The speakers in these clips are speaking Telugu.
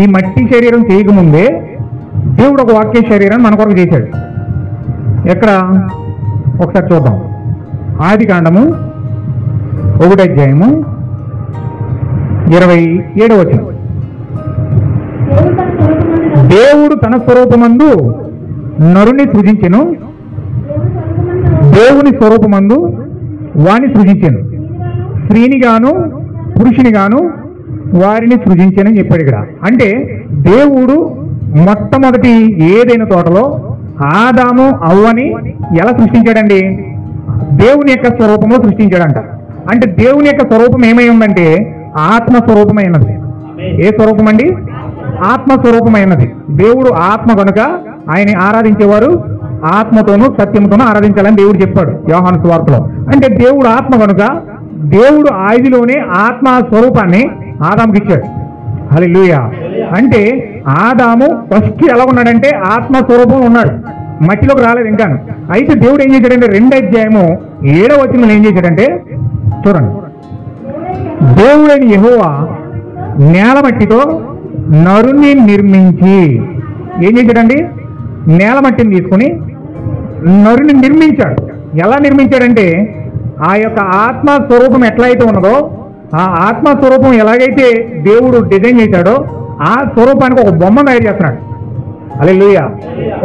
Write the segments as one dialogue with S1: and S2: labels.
S1: ఈ మట్టి శరీరం చేయకముందే దేవుడు ఒక వాక్య శరీరాన్ని మన కొరకు చేశాడు. ఎక్కడ ఒకసారి చూద్దాం. ఆది కాండము 1వ అధ్యాయము 27వ వచనం. దేవుడు తన స్వరూపమందు నరుని సృజించెను, దేవుని స్వరూపమందు వాని సృజించెను, స్త్రీని గాను పురుషుని గాను వారిని సృజించానని చెప్పాడు ఇక్కడ. అంటే దేవుడు మొట్టమొదటి ఏదైనా తోటలో ఆదాము అవ్వని ఎలా సృష్టించాడండి? దేవుని యొక్క స్వరూపంలో సృష్టించాడంట. అంటే దేవుని యొక్క స్వరూపం ఏమై ఉందంటే ఆత్మస్వరూపమైనది. ఏ స్వరూపం అండి? ఆత్మస్వరూపమైనది. దేవుడు ఆత్మ కనుక ఆయన ఆరాధించేవారు ఆత్మతోనూ సత్యంతోనూ ఆరాధించాలని దేవుడు చెప్పాడు యోహాను సువార్తలో. అంటే దేవుడు ఆత్మ కనుక దేవుడు ఆదిలోనే ఆత్మ స్వరూపాన్ని ఆదాముకి ఇచ్చాడు. హల్లెలూయా. అంటే ఆదాము ఫస్ట్ ఎలా ఉన్నాడంటే ఆత్మ స్వరూపం ఉన్నాడు, మట్టిలోకి రాలేదు ఇంకాను. అయితే దేవుడు ఏం చేశాడంటే 2వ అధ్యాయము 7వ వచనంలో ఏం చేశాడంటే చూడండి. దేవుడైన యెహోవా నేల మట్టితో నరుని నిర్మించి ఏం చేశాడండి? నేల మట్టిని తీసుకుని నరుని నిర్మించాడు. ఎలా నిర్మించాడంటే ఆ యొక్క ఆత్మ స్వరూపం ఎట్లయితే ఉన్నదో ఆ ఆత్మ స్వరూపం ఎలాగైతే దేవుడు డిజైన్ చేశాడో ఆ స్వరూపానికి ఒక బొమ్మను తయారు చేస్తున్నాడు. హల్లెలూయా.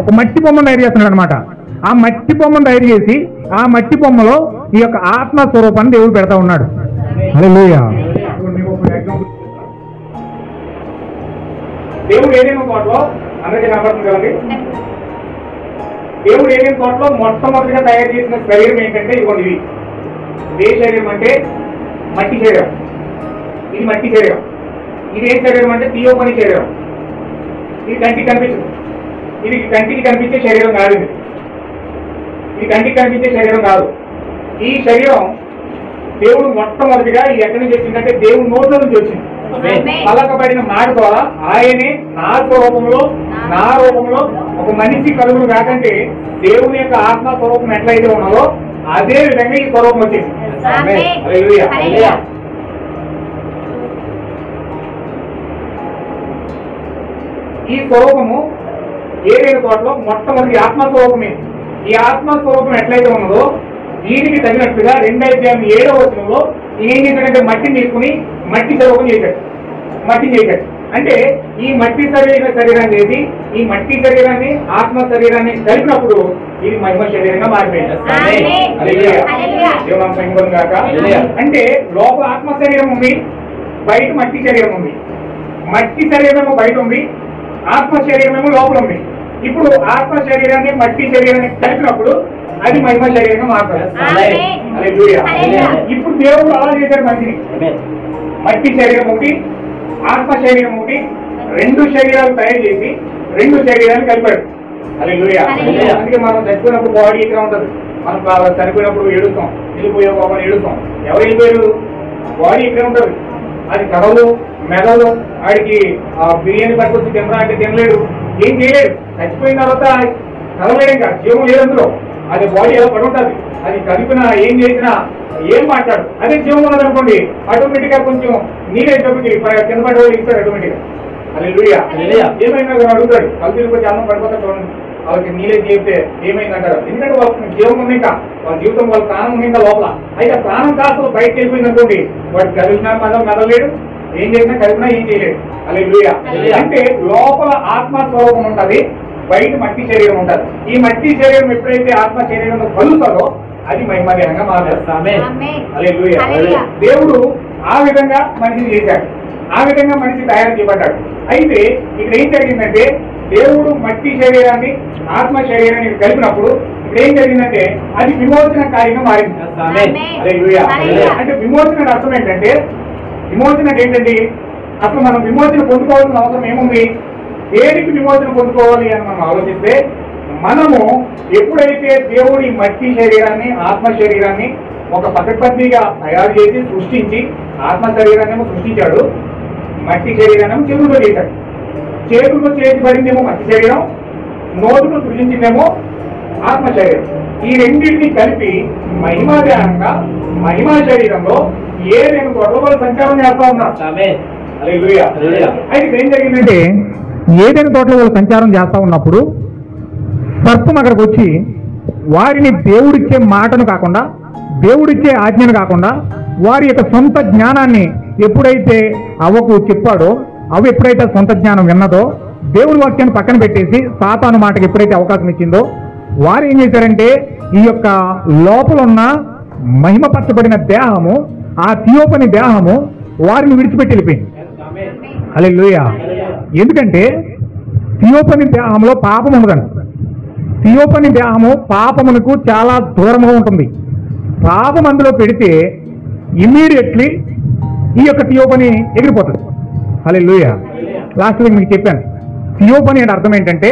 S1: ఒక మట్టి బొమ్మను తయారు చేస్తున్నాడు అనమాట. ఆ మట్టి బొమ్మను తయారు చేసి ఆ మట్టి బొమ్మలో ఈ యొక్క ఆత్మ స్వరూపాన్ని దేవుడు పెడతా ఉన్నాడు. హల్లెలూయా. దేవుడు ఏదైనా తోటలో అందరికీ కనపడుతుంది కదండి. దేవుడు ఏదైనా తోటలో మొట్టమొదటిగా తయారు చేసిన శరీరం ఏంటంటే ఇవ్వండి. ఇది ఏ శరీరం అంటే మట్టి శరీరం. ఇది మట్టి శరీరం. ఇది ఏ శరీరం అంటే తీయోపని శరీరం. ఇది కంటికి కనిపించదు. ఇది కంటికి కనిపించే శరీరం కాదు. ఇది కంటికి కనిపించే శరీరం కాదు. ఈ శరీరం దేవుడు మొట్టమొదటిగా ఇది ఎక్కడి నుంచి వచ్చిందంటే దేవుడి నోట్లో నుంచి వచ్చింది. పలకబడిన మాట ద్వారా ఆయనే నా స్వరూపంలో నా రూపంలో ఒక మనిషి కలుగును కాకంటే దేవుని యొక్క ఆత్మ స్వరూపం ఎట్లయితే ఉన్నదో అదే విధంగా ఈ స్వరూపం వచ్చింది. హల్లెలూయా. ఈ స్వరూపము ఏదైనా తోటలో మొట్టమొదటి ఆత్మస్వరూపమే. ఈ ఆత్మస్వరూపం ఎట్లయితే ఉన్నదో దీనికి తగినట్టుగా 2వ అధ్యాయం 7వ వచనంలో ఏం చేశాడంటే మట్టిని తీసుకుని మట్టి స్వరూపం చేశాడు. మట్టిని చేశాడు. అంటే ఈ మట్టి శరీరాన్ని చేసి ఈ మట్టి శరీరాన్ని ఆత్మ శరీరాన్ని కలిపినప్పుడు ఇది మహిమ శరీరంగా మారిపోయింది. అంటే లోపల ఆత్మ శరీరం ఉంది, బయట మట్టి శరీరం ఉంది. మట్టి శరీరమేమో బయట ఉంది, ఆత్మ శరీరమేమో లోపల ఉంది. ఇప్పుడు ఆత్మ శరీరాన్ని మట్టి శరీరాన్ని కలిపినప్పుడు అది మహిమ శరీరంగా మారుతుంది. ఇప్పుడు దేవుడు అలా చేశాడు మనిషిని. మట్టి శరీరం ఒకటి ఆత్మ శరీరం ఒకటి 2 శరీరాలు తయారు చేసి 2 శరీరాలు కలిపాడు. హల్లెలూయా. అందుకే మనం చనిపోయినప్పుడు బాడీ ఇక్కడ ఉంటుంది. మనం చనిపోయినప్పుడు ఏడుస్తాం, వెళ్ళిపోయే బాబాని ఏడుస్తాం. ఎవరు వెళ్ళిపోయారు? బాడీ ఇక్కడ ఉంటుంది. అది కడవలు మెదలు వాడికి బిర్యానీ పట్టుకొచ్చి తినరా అంటే తినలేడు, ఏం చేయలేడు. చచ్చిపోయిన తర్వాత కదలలేడు, ఇంకా జీవం లేదు అందులో. అది బాడీ ఎలా పడి ఉంటుంది. అది కలిపినా ఏం చేసినా ఏం మాట్లాడు. అదే జీవం ఉన్నదనుకోండి ఆటోమేటిక్ గా కొంచెం నీళ్ళేటప్పటికి కింద పడే వాళ్ళు ఇస్తాడు ఆటోమేటిక్ గా. హల్లెలూయా. ఏమైనా అడుగుతాడు, కలిపి కొంచెం అన్నం పడిపోతాడు చూడండి. వాళ్ళకి నీళ్ళే చేస్తే ఏమైందంటారు. ఎందుకంటే వాళ్ళకి జీవం ఉంది, ఇంకా వాళ్ళ జీవితం వాళ్ళ ప్రాణం ఉంది ఇంకా లోపల. అయితే ప్రాణం కాస్త బయటకు వెళ్ళిపోయింది అనుకోండి, వాడు కలిపినా మెదలేడు, ఏం చేసినా కలిపినా ఏం చేయలేడు. హల్లెలూయా. అంటే లోపల ఆత్మ స్వరూపం ఉంటుంది, బయట మట్టి శరీరం ఉంటుంది. ఈ మట్టి శరీరం ఎప్పుడైతే ఆత్మ శరీరంలో కలుగుతుందో అది మహిమదేహంగా మారుతుంది. హల్లెలూయా. దేవుడు ఆ విధంగా మనిషిని చేశాడు, ఆ విధంగా మనిషి తయారు చేయబడ్డాడు. అయితే ఇక్కడ ఏం జరిగిందంటే దేవుడు మట్టి శరీరాన్ని ఆత్మ శరీరాన్ని కలిపినప్పుడు ఇక్కడ ఏం జరిగిందంటే అది విమోచన కార్యంగా మారింది. హల్లెలూయా. అంటే విమోచన అర్థం ఏంటంటే, విమోచన ఏంటండి? అసలు మనం విమోచన పొందుకోవాల్సిన అవసరం ఏముంది? దేనికి విమోచన పొందుకోవాలి అని మనం ఆలోచిస్తే, మనము ఎప్పుడైతే దేవుడి మట్టి శరీరాన్ని ఆత్మ శరీరాన్ని ఒక పకడ్బందీగా తయారు చేసి సృష్టించి ఆత్మ శరీరాన్ని సృష్టించాడు, మట్టి శరీరాన్ని చేతులతో చేశాడు. చేతులతో చేయబడిందేమో మట్టి శరీరం, నోటును సృష్టించిందేమో ఆత్మ శరీరం. ఈ రెండింటిని కలిపి మహిమాదేహంగా మహిమా శరీరంలో ఏదైనా గొడవలు సంచారం చేస్తా ఉన్నారు. అయితే ఏం జరిగిందంటే ఏదైనా తోటలో వాళ్ళు సంచారం చేస్తా ఉన్నప్పుడు సర్పం అక్కడికి వచ్చి వారిని దేవుడిచ్చే మాటను కాకుండా, దేవుడిచ్చే ఆజ్ఞను కాకుండా, వారి యొక్క సొంత జ్ఞానాన్ని ఎప్పుడైతే అవ్వకు చెప్పాడో, అవి ఎప్పుడైతే సొంత జ్ఞానం విన్నదో, దేవుడి వాక్యాన్ని పక్కన పెట్టేసి సాతాను మాటకి ఎప్పుడైతే అవకాశం ఇచ్చిందో, వారు ఏం చేశారంటే ఈ యొక్క లోపల ఉన్న మహిమపరచబడిన దేహము, ఆ థియోపని దేహము వారిని విడిచిపెట్టి వెళ్ళిపోయింది. హల్లెలూయా. ఎందుకంటే థియోపని దేహంలో పాపం ఉండదండి. థియోపని దేహము పాపమునకు చాలా దూరంగా ఉంటుంది. పాపం అందులో పెడితే ఇమ్మీడియట్లీ ఈ యొక్క థియోపని ఎగిరిపోతుంది. హల్లెలూయా. లాస్ట్ వీక్ మీకు చెప్పాను, థియోపని అంటే అర్థం ఏంటంటే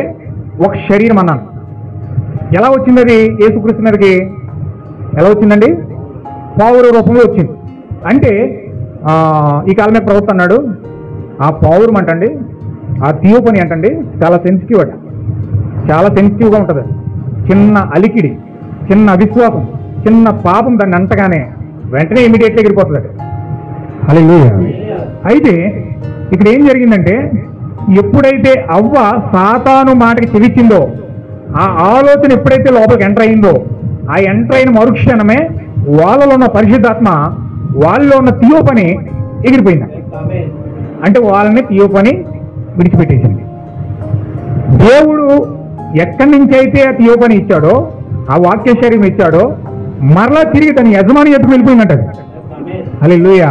S1: ఒక శరీరం అన్నాను. ఎలా వచ్చింది అది? యేసుక్రీస్తు మీదకి ఎలా వచ్చిందండి? పావుర రూపంలో వచ్చింది. అంటే ఈ కాలం మీద ప్రవక్త అన్నాడు, ఆ పావురం అంటండి, ఆ థియోపని అంటండి చాలా సెన్సిటివ్ అట, చాలా సెన్సిటివ్గా ఉంటుంది. చిన్న అలికిడి, చిన్న అవిశ్వాసం, చిన్న పాపం దాన్ని అంటగానే వెంటనే ఇమీడియట్గా ఎగిరిపోతుంది. హల్లెలూయా. అయితే ఇక్కడ ఏం జరిగిందంటే ఎప్పుడైతే అవ్వ సాతాను మాటకి చెవిచ్చిందో, ఆ ఆలోచన ఎప్పుడైతే లోపలికి ఎంటర్ అయిందో, ఆ ఎంటర్ అయిన మరుక్షణమే వాళ్ళలో ఉన్న పరిశుద్ధాత్మ వాళ్ళలో ఉన్న థియోపని ఎగిరిపోయింది. అంటే వాళ్ళని థియోపని విడిచిపెట్టేసింది. దేవుడు ఎక్కడి నుంచి అయితే ఆ థియోపని ఇచ్చాడో, ఆ వాక్య శరీరం ఇచ్చాడో, మరలా తిరిగి తన యజమాని ఎత్తుకు వెళ్ళిపోయిందంట. హల్లెలూయా.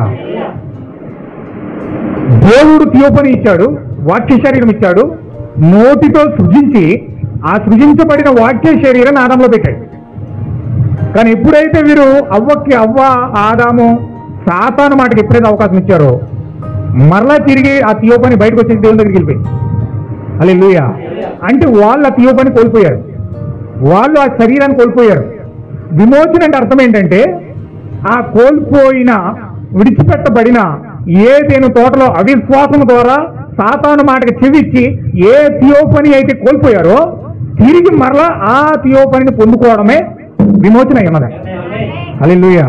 S1: దేవుడు థియోపని ఇచ్చాడు, వాక్య శరీరం ఇచ్చాడు, నోటితో సృజించి ఆ సృజించబడిన వాక్య శరీరాన్ని ఆదాంలో పెట్టాడు. కానీ ఎప్పుడైతే వీరు అవ్వ ఆదాము సాతాను మాటకి ఎప్పుడైతే అవకాశం ఇచ్చారో, మరలా తిరిగి ఆ థియోపని బయటకు వచ్చేసి దేవుని దగ్గరికి వెళ్ళిపోయింది. హల్లెలూయా. అంటే వాళ్ళు ఆ థియోపని కోల్పోయారు, వాళ్ళు ఆ శరీరాన్ని కోల్పోయారు. విమోచన అంటే అర్థం ఏంటంటే ఆ కోల్పోయిన, విడిచిపెట్టబడిన ఏదైనా తోటలో అవిశ్వాసం ద్వారా సాతాను మాటకి చెవిచ్చి ఏ థియోపని అయితే కోల్పోయారో తిరిగి మరలా ఆ థియోపనిని పొందుకోవడమే విమోచన అయి ఉన్నది. హల్లెలూయా.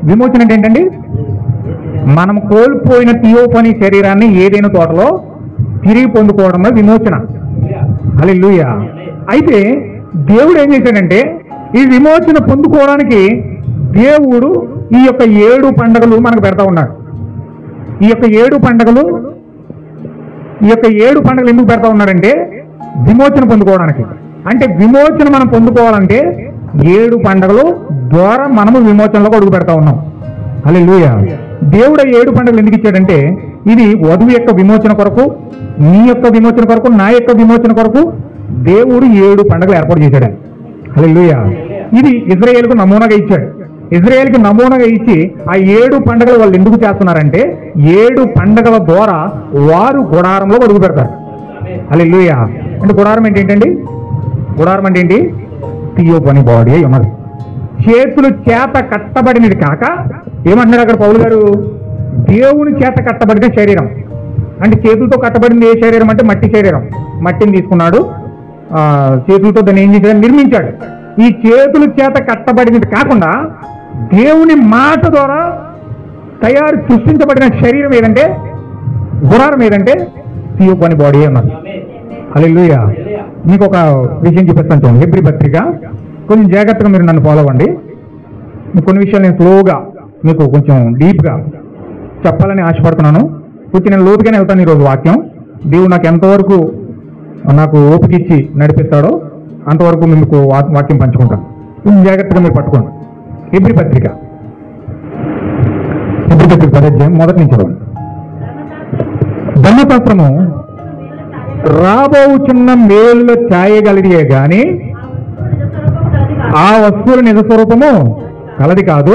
S1: విమోచన అంటే ఏంటండి? మనం కోల్పోయిన థియోపని శరీరాన్ని ఏదైనా తోటలో తిరిగి పొందుకోవడమే విమోచన. హల్లెలూయా. అయితే దేవుడు ఏం చేశాడంటే ఈ విమోచన పొందుకోవడానికి దేవుడు ఈ యొక్క 7 పండుగలు మనకు పెడతా ఉన్నాడు. ఈ యొక్క 7 పండుగలు ఎందుకు పెడతా ఉన్నాడంటే విమోచన పొందుకోవడానికి. అంటే విమోచన మనం పొందుకోవాలంటే 7 పండుగలు ద్వారా మనము విమోచనలోకి అడుగు పెడతా ఉన్నాం. హల్లెలూయా. దేవుడు 7 పండుగలు ఎందుకు ఇచ్చాడంటే ఇది వధువు యొక్క విమోచన కొరకు, నీ యొక్క విమోచన కొరకు, నా యొక్క విమోచన కొరకు దేవుడు 7 పండుగలు ఏర్పాటు చేశాడు. హల్లెలూయా. ఇది ఇజ్రాయేలుకు నమూనాగా ఇచ్చాడు. ఇజ్రాయేల్కి నమూనాగా ఇచ్చి ఆ 7 పండుగలు వాళ్ళు ఎందుకు చేస్తున్నారంటే 7 పండుగల ద్వారా వారు గుడారంలో అడుగు పెడతారు. హల్లెలూయా. అంటే గుడారం ఏంటండి? గుడారం అంటే ఏంటి? థియోపని బాడీ అయి ఉన్నది. చేతులు చేత కట్టబడినది కాక ఏమంటున్నారు అక్కడ పౌలు గారు? దేవుని చేత కట్టబడిన శరీరం. అంటే చేతులతో కట్టబడింది ఏ శరీరం అంటే మట్టి శరీరం. మట్టిని తీసుకున్నాడు, చేతులతో దాన్ని ఏం చేశాడు? నిర్మించాడు. ఈ చేతుల చేత కట్టబడినది కాకుండా దేవుని మాట ద్వారా సృష్టించబడిన శరీరం ఏదంటే, గుడారం ఏదంటే థియోపని బాడీ అన్నది. హల్లెలూయా. మీకు ఒక విషయం చూపిస్తాను చూడండి. హెబ్రీ పత్రిక, కొంచెం జాగ్రత్తగా మీరు నన్ను ఫాలో అవ్వండి. కొన్ని విషయాలు నేను స్లోగా మీకు కొంచెం డీప్గా చెప్పాలని ఆశపడుతున్నాను. కొంచెం నేను లోతుగానే వెళ్తాను ఈరోజు వాక్యం. దేవుడు నాకు ఎంతవరకు నాకు ఓపిక ఇచ్చి నడిపిస్తాడో అంతవరకు మీకు వాక్యం పంచుకుంటాను. కొంచెం జాగ్రత్తగా మీరు పట్టుకోండి. హెబ్రీ పత్రిక 10 అధ్యాయం మొదటి నుంచి చదవండి. ధర్మశాస్త్రము రాబోచున్న మేలులో ఛాయగలిగే గాని ఆ వస్తువుల నిజ స్వరూపము కలది కాదు.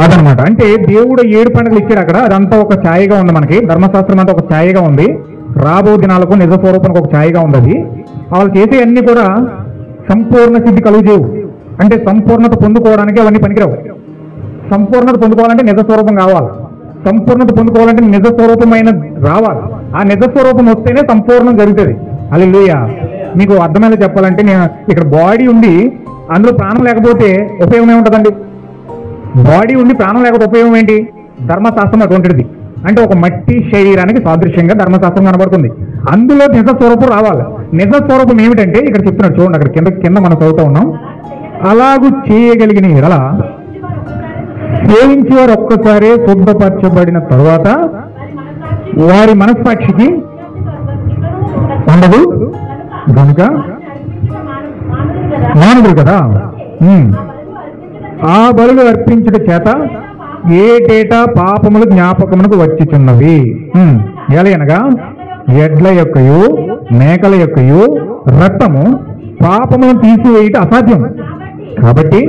S1: అదనమాట. అంటే దేవుడు 7 పండుగలు ఇచ్చాడు అక్కడ. అదంతా ఒక ఛాయగా ఉంది. మనకి ధర్మశాస్త్రం అంతా ఒక ఛాయగా ఉంది. రాబో దినాలకు నిజ స్వరూపానికి ఒక ఛాయగా ఉంది. వాళ్ళు చేసే అన్ని కూడా సంపూర్ణ సిద్ధి కలుగుచేవు. అంటే సంపూర్ణత పొందుకోవడానికి అవన్నీ పనికిరావు. సంపూర్ణత పొందుకోవాలంటే నిజ స్వరూపం కావాలి. సంపూర్ణత పొందుకోవాలంటే నిజ స్వరూపమైన రావాలి. ఆ నిజ స్వరూపం వస్తేనే సంపూర్ణం జరుగుతుంది. హల్లెలూయా.
S2: మీకు అర్థమయ్యేలా చెప్పాలంటే, నేను ఇక్కడ బాడీ ఉంది, అందులో ప్రాణం లేకపోతే ఉపయోగం ఏముంటుందండి? బాడీ ఉండి ప్రాణం లేకపోతే ఉపయోగం ఏంటి? ధర్మశాస్త్రం అటువంటిది. అంటే ఒక మట్టి శరీరానికి సాదృశ్యంగా ధర్మశాస్త్రం కనబడుతుంది. అందులో నిజ స్వరూపం రావాలి. నిజ స్వరూపం ఏమిటంటే ఇక్కడ చెప్తున్నాడు చూడండి, అక్కడ కింద మనం చదువుతూ ఉన్నాం. అలాగూ చేయగలిగిన ఎడల సేవించి వారు ఒక్కసారి శుద్ధపరచబడిన తరువాత వారి మనస్సాక్షికి ఉండదు కనుక మానవుడు కదా. ఆ బలులు అర్పించుట చేత ఏటేటా పాపములు జ్ఞాపకమునకు వచ్చిచున్నవి. ఎలయనగా ఎడ్ల యొక్కయు మేకల యొక్కయు రక్తము పాపమును తీసివేయుట అసాధ్యం. కాబట్టి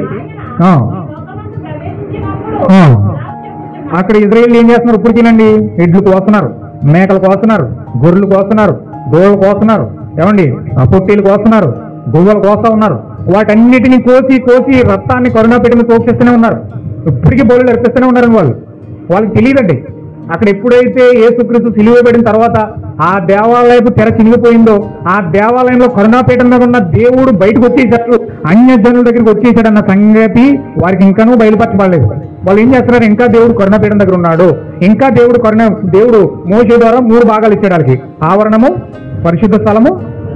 S2: అక్కడ ఇజ్రాయేల్ ఏం చేస్తున్నారు? ఇప్పుడు తినండి, ఎడ్లు కోస్తున్నారు, మేకలు కోస్తున్నారు, గొర్రెలు కోస్తున్నారు, గోళ్ళు కోస్తున్నారు, ఏమండి పొట్టేలు కోస్తున్నారు, గువ్వలు కోస్తా ఉన్నారు. వాటన్నిటిని కోసి రక్తాన్ని కరుణాపీఠం తోపిస్తూనే ఉన్నారు. ఇప్పటికీ బలులు అర్పిస్తూనే ఉన్నారని వాళ్ళకి తెలియదండి. అక్కడ ఎప్పుడైతే యేసుక్రీస్తు సిలువబడిన తర్వాత ఆ దేవాలయపు తెర చినిగిపోయిందో, ఆ దేవాలయంలో కరుణాపీఠం మీద ఉన్న దేవుడు బయటకు వచ్చేసాడు, అన్య జనుల దగ్గరికి వచ్చేసాడన్న సంగతి వారికి ఇంకానూ బయలుపరచబడలేదు. వాళ్ళు ఏం చేస్తున్నారు? ఇంకా దేవుడు కరుణాపీఠం దగ్గర ఉన్నాడు, ఇంకా దేవుడు మోషే ద్వారా 3 భాగాలు ఇచ్చాడు వాళ్ళకి. ఆవరణము, పరిశుద్ధ స్థలము,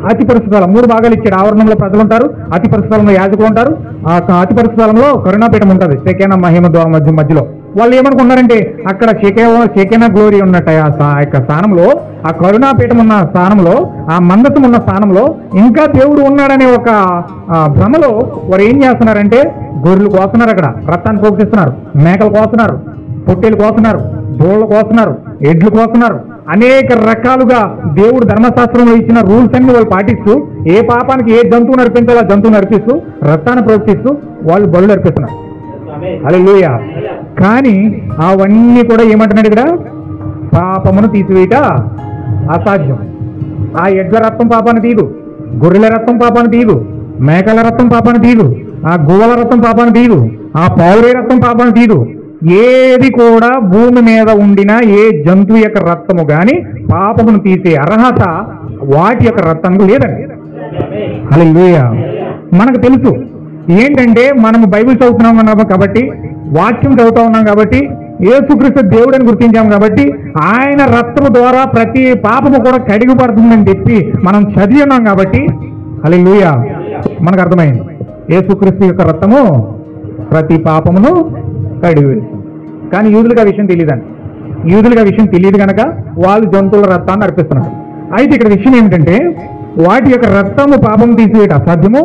S2: అతి పరిశుద్ధ స్థలం 3 భాగాలు ఇచ్చాడు. ఆవరణంలో ప్రజలు ఉంటారు, అతి పరిశుద్ధ స్థలంలో యాజకులు ఉంటారు, ఆ అతి పరిశుద్ధ స్థలంలో కరుణాపీఠం ఉంటుంది, షెకేనా మహిమ ద్వారం మధ్యలో. వాళ్ళు ఏమనుకున్నారంటే అక్కడ షెకేనా గ్లోరీ ఉన్నట్ట ఆ యొక్క స్థానంలో, ఆ కరుణాపీఠం ఉన్న స్థానంలో, ఆ మందసం ఉన్న స్థానంలో ఇంకా దేవుడు ఉన్నాడనే ఒక భ్రమలో వారు ఏం చేస్తున్నారంటే గొర్రెలు కోస్తున్నారు, అక్కడ రక్తాన్ని పోషిస్తున్నారు, మేకలు కోస్తున్నారు, పొట్టేలు కోస్తున్నారు, దోళ్ళు కోస్తున్నారు, ఎడ్లు కోస్తున్నారు. అనేక రకాలుగా దేవుడు ధర్మశాస్త్రంలో ఇచ్చిన రూల్స్ అన్ని వాళ్ళు పాటిస్తూ, ఏ పాపానికి ఏ జంతువుని అర్పించాలో ఆ జంతువుని అర్పిస్తూ, రక్తాన్ని ప్రోక్షిస్తూ వాళ్ళు బలులు అర్పిస్తున్నారు. హల్లెలూయా. కానీ అవన్నీ కూడా ఏమంటున్నాడు ఇక్కడ? పాపమును తీసివేయట అసాధ్యం. ఆ ఎడ్ల రక్తం పాపాన్ని తీయదు, గొర్రెల రక్తం పాపాన్ని తీయదు, మేకల రక్తం పాపాన్ని తీయదు, ఆ గువ్వల రక్తం పాపాన్ని తీయదు, ఆ పౌరే రక్తం పాపాన్ని తీయదు. ఏది కూడా భూమి మీద ఉండిన ఏ జంతువు యొక్క రక్తము గాని పాపమును తీసే అర్హత వాటి యొక్క రక్తానికి లేదండి. హల్లెలూయా. మనకు తెలుసు ఏంటంటే మనము బైబిల్ చదువుతున్నాం కాబట్టి, వాక్యం చదువుతా ఉన్నాం కాబట్టి, యేసుక్రీస్తు దేవుడని గుర్తించాం కాబట్టి, ఆయన రక్తము ద్వారా ప్రతి పాపము కూడా కడిగిపడుతుందని చెప్పి మనం చదివి ఉన్నాం కాబట్టి, హల్లెలూయా, మనకు అర్థమైంది యేసుక్రీస్తు యొక్క రక్తము ప్రతి పాపమును కడిగివేస్తుంది. కానీ యూదులకు ఆ విషయం తెలియదండి. యూదులకు ఆ విషయం తెలియదు కనుక వాళ్ళు జంతువుల రక్తాన్ని అర్పిస్తున్నారు. అయితే ఇక్కడ విషయం ఏమిటంటే వాటి యొక్క రక్తము పాపం తీసివేయట అసాధ్యము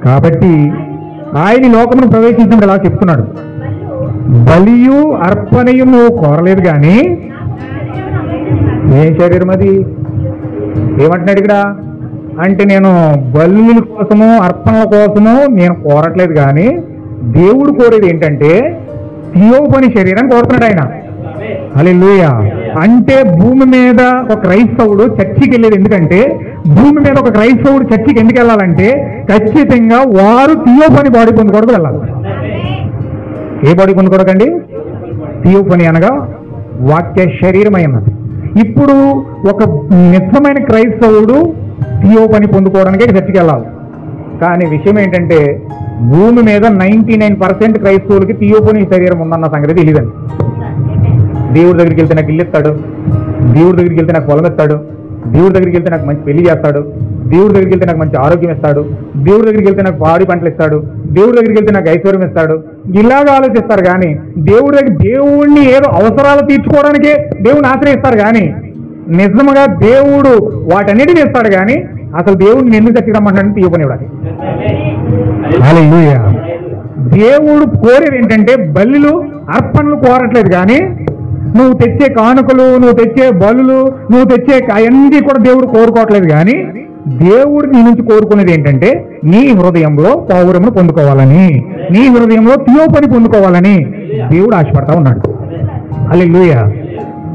S2: కాబట్టి ఆయన లోకమును ప్రవేశించినప్పుడు ఎలా చెప్తున్నాడు? బలియు అర్పణయు నువ్వు కోరలేదు కానీ ఏ శరీరం అది ఏమంటున్నాడు ఇక్కడ అంటే, నేను బలుల కోసము అర్పణల కోసము నేను కోరట్లేదు కానీ దేవుడు కోరేది ఏంటంటే థియోఫనీ శరీరం కోరుతున్నాడు ఆయన. హల్లెలూయా. అంటే భూమి మీద ఒక క్రైస్తవుడు చర్చికి వెళ్ళేది ఎందుకంటే, భూమి మీద ఒక క్రైస్తవుడు చర్చికి ఎందుకు వెళ్ళాలంటే ఖచ్చితంగా వారు థియోఫనీ బాడీ పొందుకోవడానికి వెళ్ళాలి. ఏ బాడీ పొందుకోవడండి? థియోఫనీ అనగా వాక్య శరీరమై ఉన్నది. ఇప్పుడు ఒక నిజమైన క్రైస్తవుడు థియోఫనీ పొందుకోవడానికి చర్చికి వెళ్ళాలి. కానీ విషయం ఏంటంటే భూమి మీద 99% క్రైస్తవులకి థియోఫనీ శరీరం ఉందన్న సంగతి తెలియదండి. దేవుడి దగ్గరికి వెళ్తే నాకు ఇల్లు ఇస్తాడు, దేవుడి దగ్గరికి వెళ్తే నాకు పొలం ఇస్తాడు, దేవుడి దగ్గరికి వెళ్తే నాకు మంచి పెళ్లి చేస్తాడు, దేవుడి దగ్గరికి వెళ్తే నాకు మంచి ఆరోగ్యం ఇస్తాడు, దేవుడి దగ్గరికి వెళ్తే నాకు పాడి పంటలు ఇస్తాడు, దేవుడి దగ్గరికి వెళ్తే నాకు ఐశ్వర్యం ఇస్తాడు, ఇలాగా ఆలోచిస్తారు. కానీ దేవుడిని ఏదో అవసరాలు తీర్చుకోవడానికే దేవుడిని ఆశ్రయిస్తారు. కానీ నిజముగా దేవుడు వాటన్నిటిని ఇస్తాడు. కానీ అసలు దేవుడిని ఎందుకు చర్చికి రమ్మంటాడని తీయపనివ్వడానికి. హల్లెలూయా. దేవుడు కోరేది ఏంటంటే బలులు అర్పణలు కోరట్లేదు. కానీ నువ్వు తెచ్చే కానుకలు, నువ్వు తెచ్చే బలులు, నువ్వు తెచ్చే అవన్నీ కూడా దేవుడు కోరుకోవట్లేదు. కానీ దేవుడు నీ నుంచి కోరుకునేది ఏంటంటే నీ హృదయంలో పౌరమును పొందుకోవాలని, నీ హృదయంలో థియోఫనీ పొందుకోవాలని దేవుడు ఆశపడతా ఉన్నాడు. హల్లెలూయా.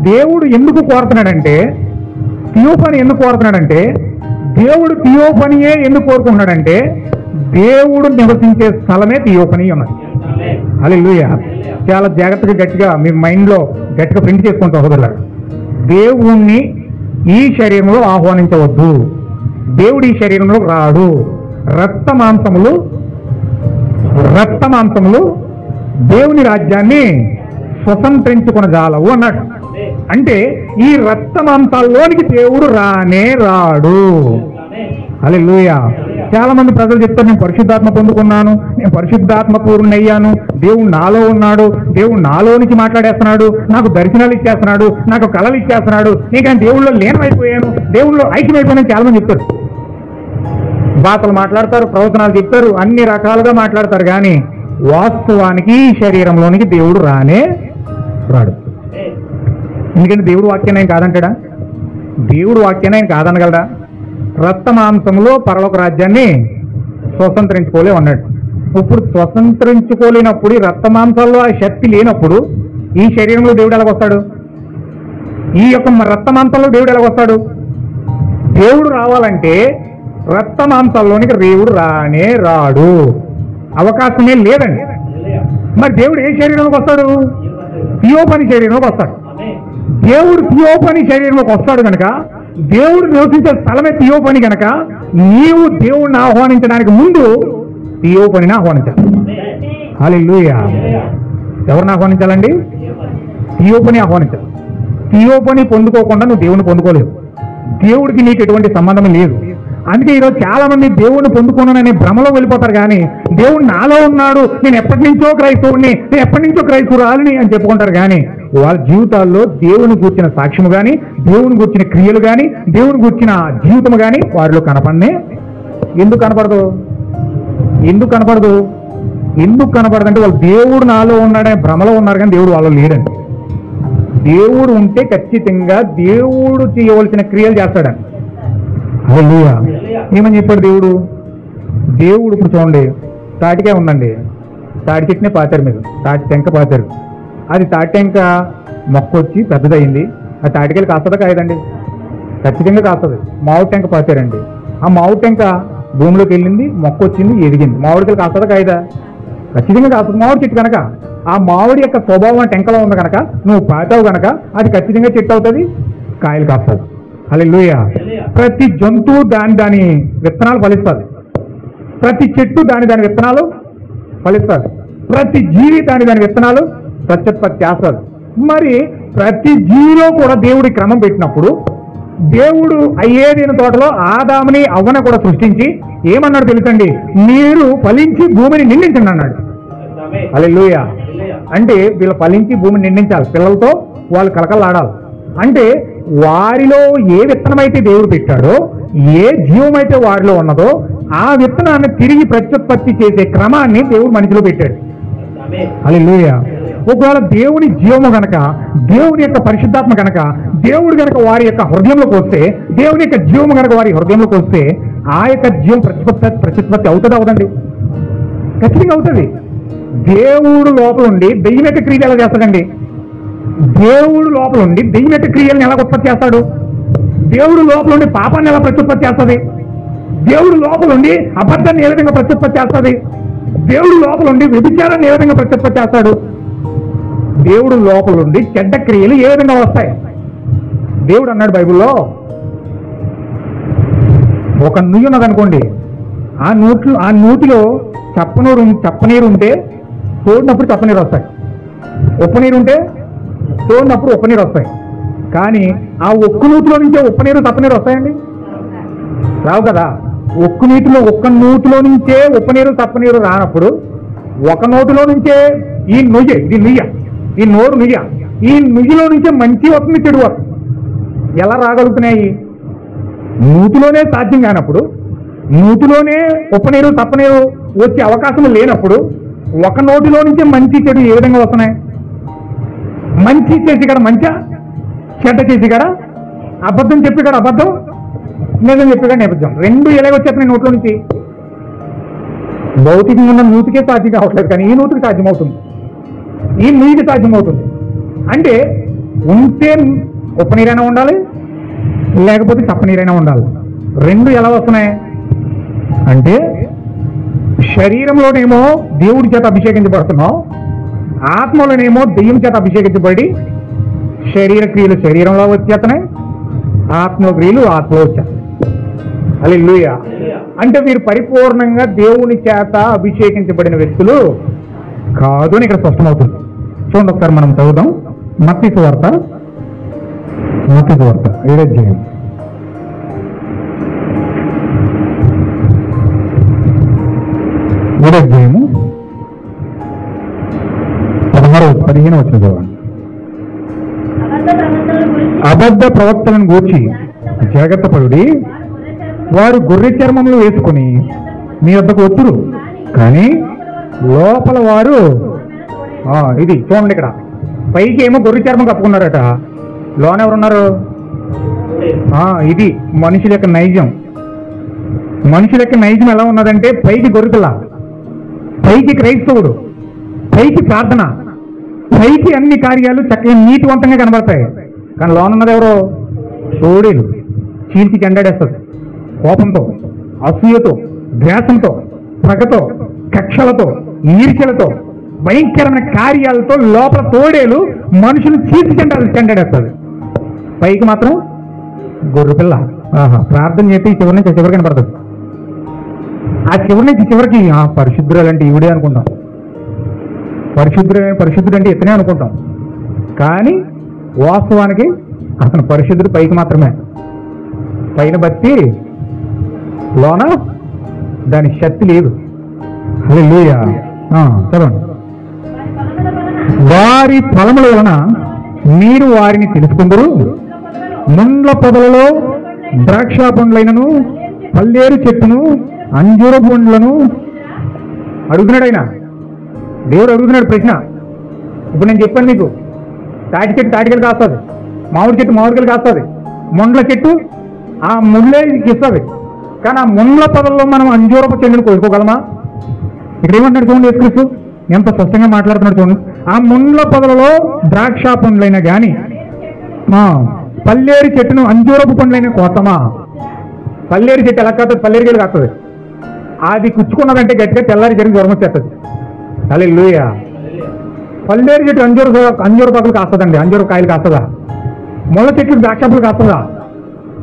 S2: దేవుడు ఎందుకు కోరుతున్నాడంటే, థియోఫనీ ఎందుకు కోరుతున్నాడంటే, దేవుడు థియోఫనీయే ఎందుకు కోరుకుంటున్నాడంటే దేవుడు నివసించే స్థలమే థియోఫనీ ఉన్నది. హల్లెలూయా. చాలా జాగ్రత్తగా గట్టిగా మీ మైండ్లో గట్టిగా ప్రింట్ చేసుకుంటూ సహోదరులారా, దేవుణ్ణి ఈ శరీరంలో ఆహ్వానించవద్దు. దేవుడి శరీరంలో రాడు. రక్త మాంసములు దేవుని రాజ్యాన్ని స్వతంత్రించుకొనజాలవు అన్నాడు. అంటే ఈ రక్త మాంసాల్లోనికి దేవుడు రానే రాడు. హల్లెలూయా. చాలా మంది ప్రజలు చెప్తారు, నేను పరిశుద్ధాత్మ పొందుకున్నాను, నేను పరిశుద్ధాత్మ పూర్ణయ్యాను, దేవుడు నాలో ఉన్నాడు, దేవుడు నాలో నుంచి మాట్లాడేస్తున్నాడు, నాకు దర్శనాలు ఇచ్చేస్తున్నాడు, నాకు కళలు ఇచ్చేస్తున్నాడు, నేను దేవుళ్ళలో లీనమైపోయాను, దేవుళ్ళలో ఐక్యమైపోయానని చాలా మంది చెప్తారు. భాషలు మాట్లాడతారు, ప్రవచనాలు చెప్తారు, అన్ని రకాలుగా మాట్లాడతారు. కానీ వాస్తవానికి ఈ శరీరంలోనికి దేవుడు రానే రాడు. ఎందుకంటే దేవుడు వాక్యాన్ని ఆయన కాదంటాడా? దేవుడు వాక్యాన్ని ఆయన కాదనగలడా? రక్త మాంసంలో పరలోక రాజ్యాన్ని స్వతంత్రించుకోలే అన్నాడు. ఇప్పుడు స్వతంత్రించుకోలేనప్పుడు, ఈ రక్త మాంసాల్లో ఆ శక్తి లేనప్పుడు ఈ శరీరంలో దేవుడు ఎలాగొస్తాడు? ఈ యొక్క రక్త మాంసంలో దేవుడు ఎలాగొస్తాడు? దేవుడు రావాలంటే రక్త మాంసాల్లోనికి దేవుడు రానే రాడు, అవకాశమే లేదండి. మరి దేవుడు ఏ శరీరంలోకి వస్తాడు? థియోఫనీ శరీరంలోకి వస్తాడు. దేవుడు థియోఫనీ శరీరంలోకి వస్తాడు కనుక, దేవుడు నివసించే స్థలమే థియోఫనీ కనుక, నీవు దేవుడిని ఆహ్వానించడానికి ముందు థియోఫనీని ఆహ్వానించాలి. హల్లెలూయా. ఎవరిని ఆహ్వానించాలండి? థియోఫనీ ఆహ్వానించాలి. థియోఫనీ పొందుకోకుండా నువ్వు దేవుని పొందుకోలేవు. దేవుడికి నీకు ఎటువంటి సంబంధం లేదు. అందుకే ఈరోజు చాలా మంది దేవుడిని పొందుకున్నాననే భ్రమలో వెళ్ళిపోతారు. కానీ దేవుడు నాలో ఉన్నాడు, నేను ఎప్పటి నుంచో క్రైస్తవుడిని, నేను ఎప్పటి నుంచో క్రైస్తవురాలిని అని చెప్పుకుంటారు. కానీ వాళ్ళ జీవితాల్లో దేవుని గూర్చిన సాక్ష్యము కానీ, దేవుని గూర్చిన క్రియలు కానీ, దేవుని గూర్చిన జీవితము కానీ వారిలో కనపడనే. ఎందుకు కనపడదు? ఎందుకు కనపడదంటే వాళ్ళు దేవుడు నాలో ఉన్నాడనే భ్రమలో ఉన్నారు, కానీ దేవుడు వాళ్ళలో లేడండి. దేవుడు ఉంటే ఖచ్చితంగా దేవుడు చేయవలసిన క్రియలు చేస్తాడండి. హల్లెలూయా. ఏమని చెప్పాడు దేవుడు? ఇప్పుడు చూడండి, తాటికాయ ఉందండి, తాటి చెట్టునే పాతారు, మీరు తాటి టెంక పాతారు. అది తాటి టెంక మొక్క వచ్చి పెద్దదయింది, ఆ తాటికాయలు కాస్తుందా కాయదండి? ఖచ్చితంగా కాస్తుంది. మామిడి టెంక పాతారండి, ఆ మామిడి టెంక భూమిలోకి వెళ్ళింది, మొక్క వచ్చింది, ఎదిగింది. మామిడికాయలు కాస్తుందా కాయదా? ఖచ్చితంగా కాస్తుంది. మామిడి చెట్టు కనుక ఆ మామిడి యొక్క స్వభావం టెంకలో ఉంది కనుక నువ్వు పాతావు కనుక అది ఖచ్చితంగా చెట్టు అవుతుంది, కాయలు కాస్తుంది. హల్లెలూయా. ప్రతి జంతువు దాని విత్తనాలు ఫలిస్తారు, ప్రతి చెట్టు దాని విత్తనాలు ఫలిస్తారు, ప్రతి జీవి దాని విత్తనాలు ప్రత్యుత్పత్తి చేస్తారు. మరి ప్రతి జీవిలో కూడా దేవుడి క్రమం పెట్టినప్పుడు దేవుడు అయ్యేదిన తోటలో ఆదాముని అవ్వన కూడా సృష్టించి ఏమన్నాడు తెలుసండి? మీరు ఫలించి భూమిని నిండించండి అన్నాడు. హల్లెలూయా. అంటే వీళ్ళు ఫలించి భూమిని నిండించాలి, పిల్లలతో వాళ్ళు కలకలాడాలి. అంటే వారిలో ఏ విత్తనమైతే దేవుడు పెట్టాడో, ఏ జీవమైతే వారిలో ఉన్నదో ఆ విత్తనాన్ని తిరిగి ప్రత్యుత్పత్తి చేసే క్రమాన్ని దేవుడు మనిషిలో పెట్టాడు. హల్లెలూయా. ఒకవేళ దేవుని జీవము గనక, దేవుని యొక్క పరిశుద్ధాత్మ గనక, దేవుడు గనక వారి యొక్క హృదయంలోకి వస్తే, దేవుని యొక్క జీవము గనక వారి హృదయంలోకి వస్తే ఆ యొక్క జీవం ప్రత్యుత్పత్తి అవుతుంది, అవదండి? ఖచ్చితంగా అవుతుంది. దేవుడు లోపల ఉండి దెయ్యం యొక్క క్రియలు ఎలా చేస్తాడండి? దేవుడు లోపల ఉండి దెయ్యం యొక్క క్రియలను ఎలా ఉత్పత్తి చేస్తాడు? దేవుడు లోపల ఉండి పాపాన్ని ఎలా ప్రత్యుత్పత్తి చేస్తుంది? దేవుడు లోపల ఉండి అబద్ధాన్ని ఏ విధంగా ప్రత్యుత్పత్తి చేస్తుంది? దేవుడు లోపల ఉండి వ్యభిచారాన్ని ఏ విధంగా ప్రత్యుత్పత్తి చేస్తాడు? దేవుడు లోపల ఉండి చెడ్డ క్రియలు ఏ విధంగా వస్తాయి? దేవుడు అన్నాడు బైబిల్లో, ఒక నుయ్యి ఉన్నదనుకోండి, ఆ నూటిలో చప్పనీరు ఉంటే తోడినప్పుడు చప్పనీరు వస్తాయి, ఉప్పనీరు ఉంటే తోడినప్పుడు ఉప్పనీరు వస్తాయి. కానీ ఆ ఒక్క నూతిలో నుంచే ఉప్పనీరు చప్పనీరు వస్తాయండి? రావు కదా. ఒక్క నూతిలో నుంచే ఉప్పనీరు చప్పనీరు రానప్పుడు ఒక నోటిలో నుంచే ఈ నోరు నుయ్య, ఈ నుయ్యిలో నుంచే మంచి వస్తుంది, చెడు వస్తుంది. ఎలా రాగలుగుతున్నాయి? నూతిలోనే సాధ్యం కానప్పుడు, నూతిలోనే ఉప్పనీరు తప్పనీరు వచ్చే అవకాశం లేనప్పుడు ఒక నోటిలో నుంచే మంచి చెడు ఏ విధంగా వస్తున్నాయి? మంచి చేసి కదా మంచా, చెడ్డ చేసి కదా అబద్ధం చెప్పి కదా అబద్ధం, నిజం చెప్పి కదా నేపథ్యం, రెండు ఎలాగొచ్చేస్తున్నాయి నోట్లో నుంచి? భౌతికంగా ఉన్న నూతికే సాధ్యం కావట్లేదు, కానీ ఈ నూతికి సాధ్యమవుతుంది, ఈ నీటికి సాధ్యమవుతుంది. అంటే ఉంటే ఉప్పనీరైనా ఉండాలి, లేకపోతే చప్పనీరైనా ఉండాలి. రెండు ఎలా వస్తున్నాయి అంటే, శరీరంలోనేమో దేవుడి చేత అభిషేకించబడుతున్నాం, ఆత్మలోనేమో దెయ్యం చేత అభిషేకించబడి శరీర క్రియలు శరీరంలో వచ్చేస్తున్నాయి, ఆత్మ క్రియలు ఆత్మలో వచ్చేస్తాయి. హల్లెలూయా. అంటే వీరు పరిపూర్ణంగా దేవుని చేత అభిషేకించబడిన వ్యక్తులు కాదు అని ఇక్కడ స్పష్టమవుతుంది. చూడండి ఒకసారి మనం చదువుదాం. మత్తయి సువార్త 7వ అధ్యాయం 15 వచ్చిన చదవండి. అబద్ధ ప్రవక్తలను గూర్చి జాగ్రత్త పడుడి, వారు గొర్రె చర్మములు వేసుకుని మీ వద్దకు వత్తురు, కానీ లోపల వారు ఇది చూడండి, ఇక్కడ పైకి ఏమో గొర్రె చర్మం కప్పుకున్నారట, లోన ఎవరున్నారు? ఇది మనుషుల యొక్క నైజం. మనుషుల యొక్క నైజం ఎలా ఉన్నదంటే పైకి గొర్రెపిల్ల, పైకి క్రైస్తవుడు, పైకి ప్రార్థన, పైకి అన్ని కార్యాలు చక్కగా నీతివంతంగా కనబడతాయి. కానీ లోన ఉన్నది ఎవరో? తోడేలు చీల్చి చెండాడేస్తుంది. కోపంతో, అసూయతో, ద్వేషంతో, పగతో, కక్షలతో, ఈర్ష్యలతో, భయంకరమైన కార్యాలతో లోపల తోడేలు మనుషులు చీల్చి చెండాడేస్తుంది. పైకి మాత్రం గొర్రెపిల్ల. ప్రార్థన చేస్తే చివరి నుంచి చివరికి కనపడుతుంది. ఆ చివరి నుంచి చివరికి పరిశుద్ధురాలు అంటే ఈవిడే అనుకుంటాం, పరిశుద్ధుడు అంటే ఇతనే అనుకుంటాం. కానీ వాస్తవానికి అతను పరిశుద్ధుడు పైకి మాత్రమే. పైన బట్టి లోన దాని శక్తి లేదు. హల్లెలూయా. చదవండి. వారి ఫలముల వలన మీరు వారిని తెలుసుకుందరు. ముండ్ల పొదలలో ద్రాక్ష పండ్లైనను, పల్లేరు చెట్టును, అంజూర పండ్లను అడుగుతున్నాడు ఆయన. దేవుడు అడుగుతున్నాడు ప్రశ్న. ఇప్పుడు నేను చెప్పాను మీకు, తాటి చెట్టు తాటికలు కాస్తుంది, మామిడి చెట్టు మామిడికాయలు కాస్తుంది, ముండ్ల చెట్టు ఆ ముళ్ళే ఇస్తుంది. కానీ ఆ ముండ్ల పొదల్లో మనం అంజూరపు చెట్టును కోసుకోగలమా? ఇక్కడ ఏమంటున్నాడు చూడండి, యేసుక్రీస్తు ఎంత స్పష్టంగా మాట్లాడుతున్నాడు చూడండి. ఆ ముండ్ల పొదలలో ద్రాక్ష పండ్లైనా కానీ, పల్లేరు చెట్టును అంజూరపు పండ్లైన కోసమా? పల్లేరు చెట్టు ఎలా కాస్తుంది? పల్లేరుకాయలు కాస్తుంది. అది కుచ్చుకున్నదంటే గట్టిగా తెల్లారి జరిగి జ్వరం వచ్చేస్తుంది. హల్లెలూయా. పల్లేరు చెట్టు అంజూర పక్కలు కాస్తుందండి, అంజూర కాయలు కాస్తుందా? ముళ్ళ చెట్లు ద్రాక్షపులు కాస్తుందా?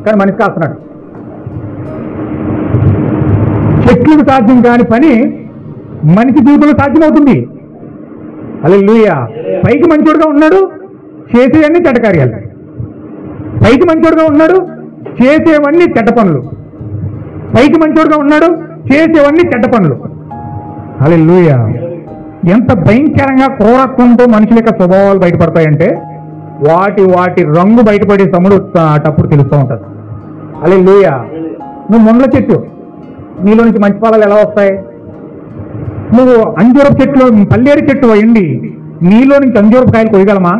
S2: కానీ మనిషి కాస్తున్నాడు. చెట్లకు సాధ్యం కాని పని మనిషి జీవితంలో సాధ్యమవుతుంది. హల్లెలూయా. పైకి మంచోడుగా ఉన్నాడు, చేసేవన్నీ చెడ్డ కార్యాలు. పైకి మంచోడుగా ఉన్నాడు, చేసేవన్నీ చెడ్డ పనులు. పైకి మంచోడుగా ఉన్నాడు, చేసేవన్నీ చెడ్డ పనులు. హల్లెలూయా. ఎంత భయంకరంగా క్రూరత్వంతో మనుషుల యొక్క స్వభావాలు బయటపడతాయంటే వాటి రంగు బయటపడే సముడు అటప్పుడు తెలుస్తూ ఉంటుంది. హల్లెలూయా. నువ్వు ముండ్ల చెట్టు, నీలో నుంచి మంచి ఫలాలు ఎలా వస్తాయి? నువ్వు అంజూరపు చెట్లు, పల్లేరు చెట్టు అయ్యండి, నీలో నుంచి అంజూరపు కాయలు కొయ్యగలమా?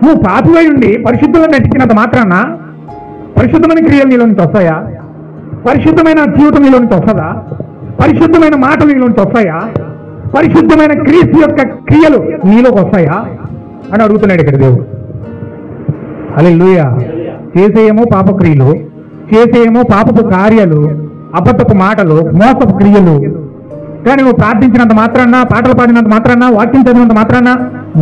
S2: నువ్వు పాపివై ఉండి పరిశుద్ధులను నటించినంత మాత్రాన పరిశుద్ధమైన క్రియలు నీలో నుంచి వస్తాయా? పరిశుద్ధమైన జీవితం నీలో నుంచి వస్తుందా? పరిశుద్ధమైన మాటలు నీలో నుంచి వస్తాయా? పరిశుద్ధమైన క్రీస్తు యొక్క క్రియలు నీలోకి వస్తాయా అని అడుగుతున్నాడు ఇక్కడ దేవుడు. హల్లెలూయా. చేసేయేమో పాప క్రియలు, చేసేయేమో పాపపు కార్యాలు, అబద్ధపు మాటలు, మోసపు క్రియలు. కానీ నువ్వు ప్రార్థించినంత మాత్రాన, పాటలు పాడినంత మాత్రాన, వాక్యం చదివినంత మాత్రాన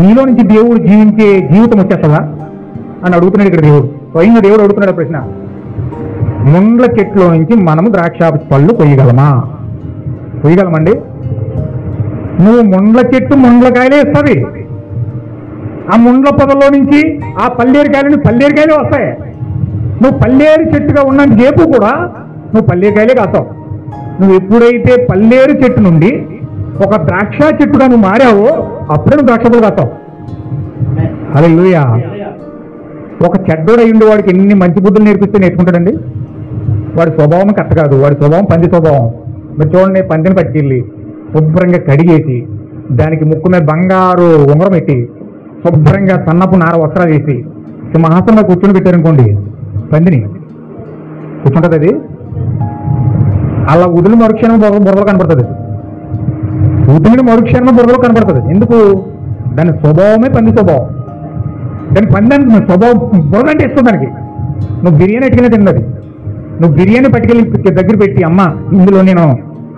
S2: నీలో నుంచి దేవుడు జీవించే జీవితం వచ్చేస్తుందా అని అడుగుతున్నాడు ఇక్కడ దేవుడు. స్వయంగా దేవుడు అడుగుతున్నాడు ప్రశ్న. ముండ్ల చెట్లో నుంచి మనము ద్రాక్ష పళ్ళు కొయ్యగలమా? కొయ్యగలమండి? నువ్వు ముండ్ల చెట్టు ముండ్లకాయలే ఇస్తుంది. ఆ ముండ్ల పొదల్లో నుంచి ఆ పల్లేరుకాయలే వస్తాయి. నువ్వు పల్లేరు చెట్టుగా ఉన్నంత సేపు కూడా నువ్వు పల్లేరుకాయలే కాస్తావు. నువ్వు ఎప్పుడైతే పల్లేరు చెట్టు నుండి ఒక ద్రాక్ష చెట్టుగా నువ్వు మారావో అప్పుడే నువ్వు ద్రాక్ష పళ్ళు కాస్తావు. హల్లెలూయా. ఒక చెడ్డోడయ్యుండి వాడికి ఎన్ని మంచి బుద్ధులు నేర్పిస్తే నేర్చుకుంటాడండి? వాడి స్వభావం కరెక్ట్ కాదు, వాడి స్వభావం పంది స్వభావం. మీరు చూడండి, పందిని పట్టుకెళ్ళి శుభ్రంగా కడిగేసి దానికి ముక్కు మీద బంగారు ఉంగరం పెట్టి శుభ్రంగా సన్నపు నార వస్త్రాలు వేసి సింహాసనంలో కూర్చొని పెట్టారనుకోండి, పందిని కూర్చుంటుంది. అది అలా వదిలి మరుక్షణం బుర్రలో కనపడుతుంది. వదిలిన మరుక్షణం బుర్రలో కనపడుతుంది. ఎందుకు? దాని స్వభావమే పంది స్వభావం. దాని పందానికి స్వభావం బుర్ర అంటే ఇస్తుంది దానికి. నువ్వు బిర్యానీ ఎట్టుకెళ్ళి తిన్నది. నువ్వు బిర్యానీ పట్టుకెళ్ళి దగ్గర పెట్టి, అమ్మ ఇందులో నేను